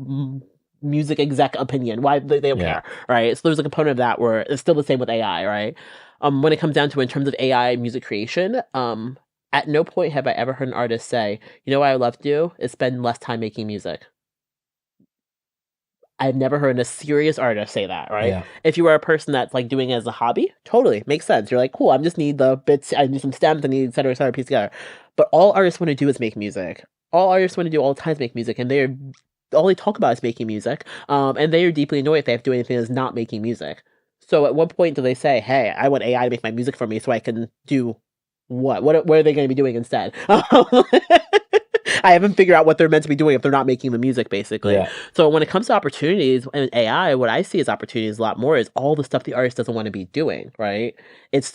[SPEAKER 2] music exec opinion? Why they don't care, right? So there's a component of that where it's still the same with AI, right? When it comes down to in terms of AI music creation, at no point have I ever heard an artist say, you know what I would love to do is spend less time making music. I've never heard a serious artist say that, right? Yeah. If you are a person that's like doing it as a hobby, totally makes sense. You're like, cool, I just need the bits, I need some stems, I need et cetera, piece together. But all artists want to do is make music. All artists want to do all the time is make music, and all they talk about is making music. And they are deeply annoyed if they have to do anything that's not making music. So at what point do they say, hey, I want AI to make my music for me so I can do what? What are they going to be doing instead? I haven't figured out what they're meant to be doing if they're not making the music, basically. Yeah. So when it comes to opportunities in AI, what I see as opportunities a lot more is all the stuff the artist doesn't want to be doing, right? It's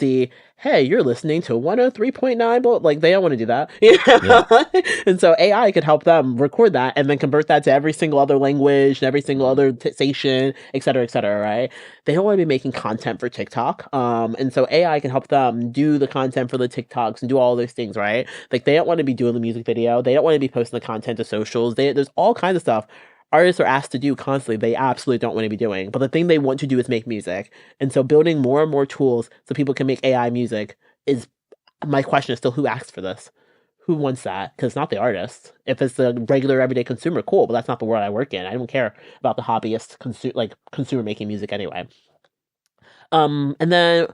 [SPEAKER 2] hey, you're listening to 103.9, but like they don't want to do that. Yeah. And so AI could help them record that and then convert that to every single other language and every single other station, et cetera, right? They don't want to be making content for TikTok. And so AI can help them do the content for the TikToks and do all those things, right? Like they don't want to be doing the music video. They don't want to be posting the content to socials. There's all kinds of stuff artists are asked to do constantly they absolutely don't want to be doing, but the thing they want to do is make music. And so building more and more tools so people can make AI music is, my question is still, who asks for this? Who wants that? Because it's not the artist. If it's the regular everyday consumer, cool, but that's not the world I work in. I don't care about the hobbyist consumer making music anyway. And then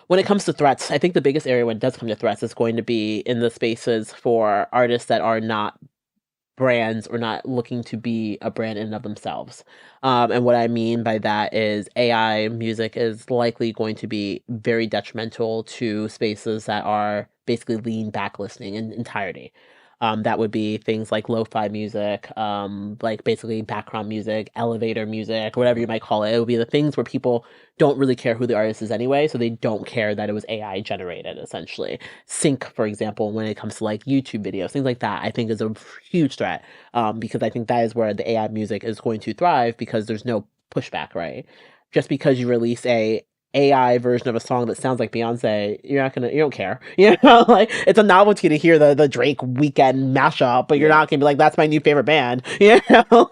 [SPEAKER 2] when it comes to threats, I think the biggest area when it does come to threats is going to be in the spaces for artists that are not brands or not looking to be a brand in and of themselves. And what I mean by that is AI music is likely going to be very detrimental to spaces that are basically lean back listening in entirety. That would be things like lo-fi music, like basically background music, elevator music, whatever you might call it. It would be the things where people don't really care who the artist is anyway, so they don't care that it was AI generated, essentially. Sync, for example, when it comes to like YouTube videos, things like that, I think is a huge threat, because I think that is where the AI music is going to thrive, because there's no pushback, right? Just because you release a AI version of a song that sounds like Beyonce, you don't care. You know, like it's a novelty to hear the Drake Weekend mashup, but you're not gonna be like, that's my new favorite band. You know?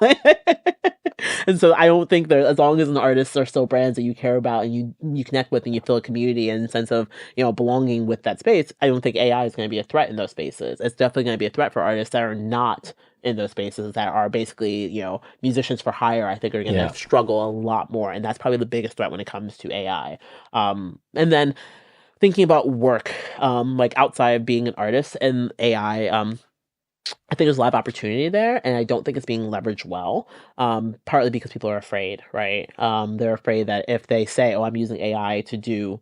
[SPEAKER 2] And so I don't think as long as an artist are still brands that you care about and you connect with and you feel a community and sense of, belonging with that space, I don't think AI is going to be a threat in those spaces. It's definitely going to be a threat for artists that are not in those spaces that are basically, musicians for hire, I think are going to struggle a lot more. And that's probably the biggest threat when it comes to AI. And then thinking about work, like outside of being an artist and AI, I think there's a lot of opportunity there, and I don't think it's being leveraged well. Partly because people are afraid, right? They're afraid that if they say, "Oh, I'm using AI to do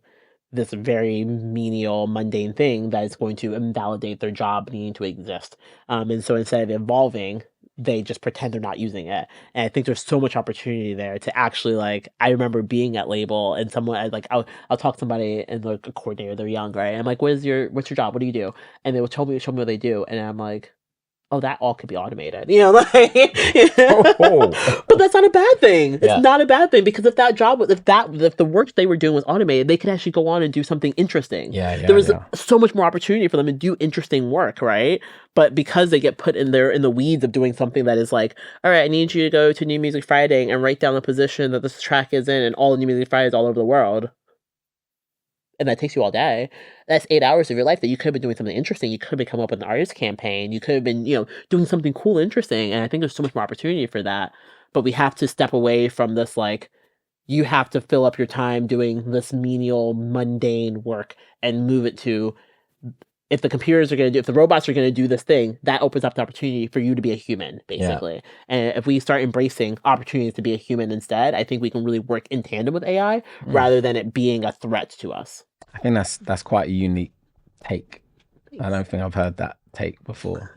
[SPEAKER 2] this very menial, mundane thing," that is going to invalidate their job needing to exist. And so instead of evolving, they just pretend they're not using it. And I think there's so much opportunity there to actually like. I remember being at label and someone I'll talk to somebody and like a coordinator, they're young, right? I'm like, what's your job? What do you do? And they will show me what they do, and I'm like, oh, that all could be automated, like, but that's not a bad thing. It's not a bad thing, because if the work they were doing was automated, they could actually go on and do something interesting. There was so much more opportunity for them to do interesting work, right? But because they get put in the weeds of doing something that is like, all right, I need you to go to New Music Friday and write down the position that this track is in, and all the New Music Fridays all over the world. And that takes you all day. That's 8 hours of your life that you could have been doing something interesting. You could have been coming up with an artist campaign. You could have been, doing something cool, interesting. And I think there's so much more opportunity for that. But we have to step away from this, like, you have to fill up your time doing this menial, mundane work and move it to, if the robots are going to do this thing, that opens up the opportunity for you to be a human, basically. And if we start embracing opportunities to be a human instead, I think we can really work in tandem with AI rather than it being a threat to us.
[SPEAKER 1] I think that's quite a unique take. Thanks. I don't think I've heard that take before.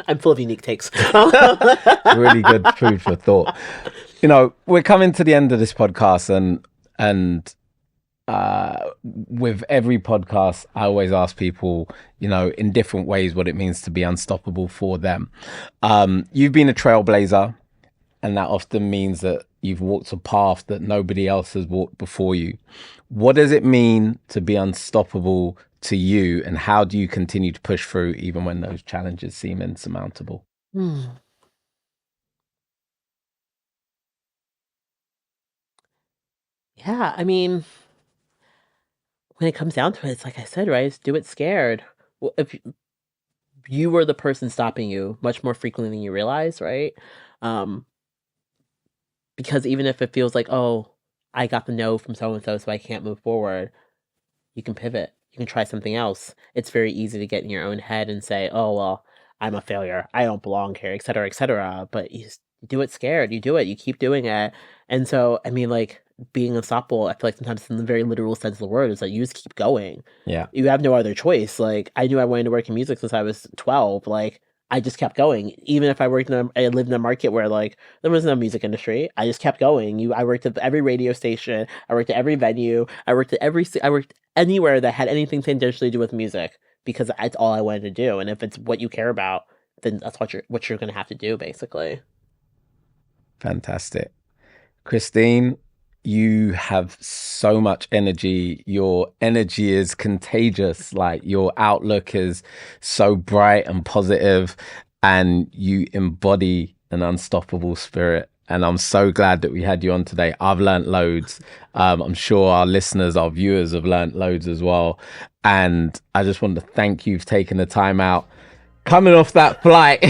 [SPEAKER 2] I'm full of unique takes.
[SPEAKER 1] Really good food for thought. We're coming to the end of this podcast, and with every podcast, I always ask people, in different ways, what it means to be unstoppable for them. You've been a trailblazer, and that often means that you've walked a path that nobody else has walked before you. What does it mean to be unstoppable to you, and how do you continue to push through even when those challenges seem insurmountable?
[SPEAKER 2] Yeah, I mean, when it comes down to it, it's like I said, right? It's do it scared. Well, if you were the person stopping you much more frequently than you realize, right? Because even if it feels like, oh, I got the no from so-and-so, so I can't move forward, you can pivot. You can try something else. It's very easy to get in your own head and say, oh, well, I'm a failure. I don't belong here, et cetera, et cetera. But you do it scared. You do it. You keep doing it. And so, I mean, like, being unstoppable, I feel like sometimes in the very literal sense of the word is that you just keep going.
[SPEAKER 1] Yeah.
[SPEAKER 2] You have no other choice. Like, I knew I wanted to work in music since I was 12. Like, I just kept going. Even if I lived in a market where, like, there was no music industry, I just kept going. I worked at every radio station. I worked at every venue. I worked anywhere that had anything tangentially to do with music, because that's all I wanted to do. And if it's what you care about, then that's what you're going to have to do, basically.
[SPEAKER 1] Fantastic. Christine, you have so much energy. Your energy is contagious. Like, your outlook is so bright and positive, and you embody an unstoppable spirit. And I'm so glad that we had you on today. I've learned loads. I'm sure our listeners, our viewers have learned loads as well. And I just want to thank you for taking the time out, coming off that flight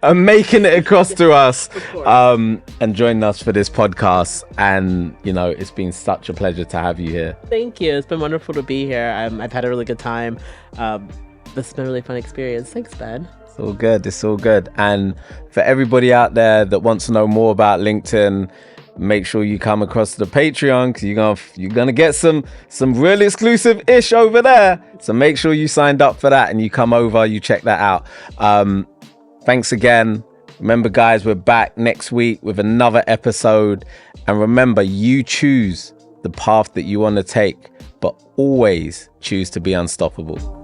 [SPEAKER 1] and making it across to us, and joining us for this podcast. And it's been such a pleasure to have you here.
[SPEAKER 2] Thank you. It's been wonderful to be here. I've had a really good time. This has been a really fun experience. Thanks, Ben.
[SPEAKER 1] It's all good. And for everybody out there that wants to know more about LinkedIn, make sure you come across to the Patreon, because you're gonna get some real exclusive ish over there. So make sure you signed up for that and you come over, you check that out. Thanks again. Remember, guys, we're back next week with another episode. And remember, you choose the path that you want to take, but always choose to be unstoppable.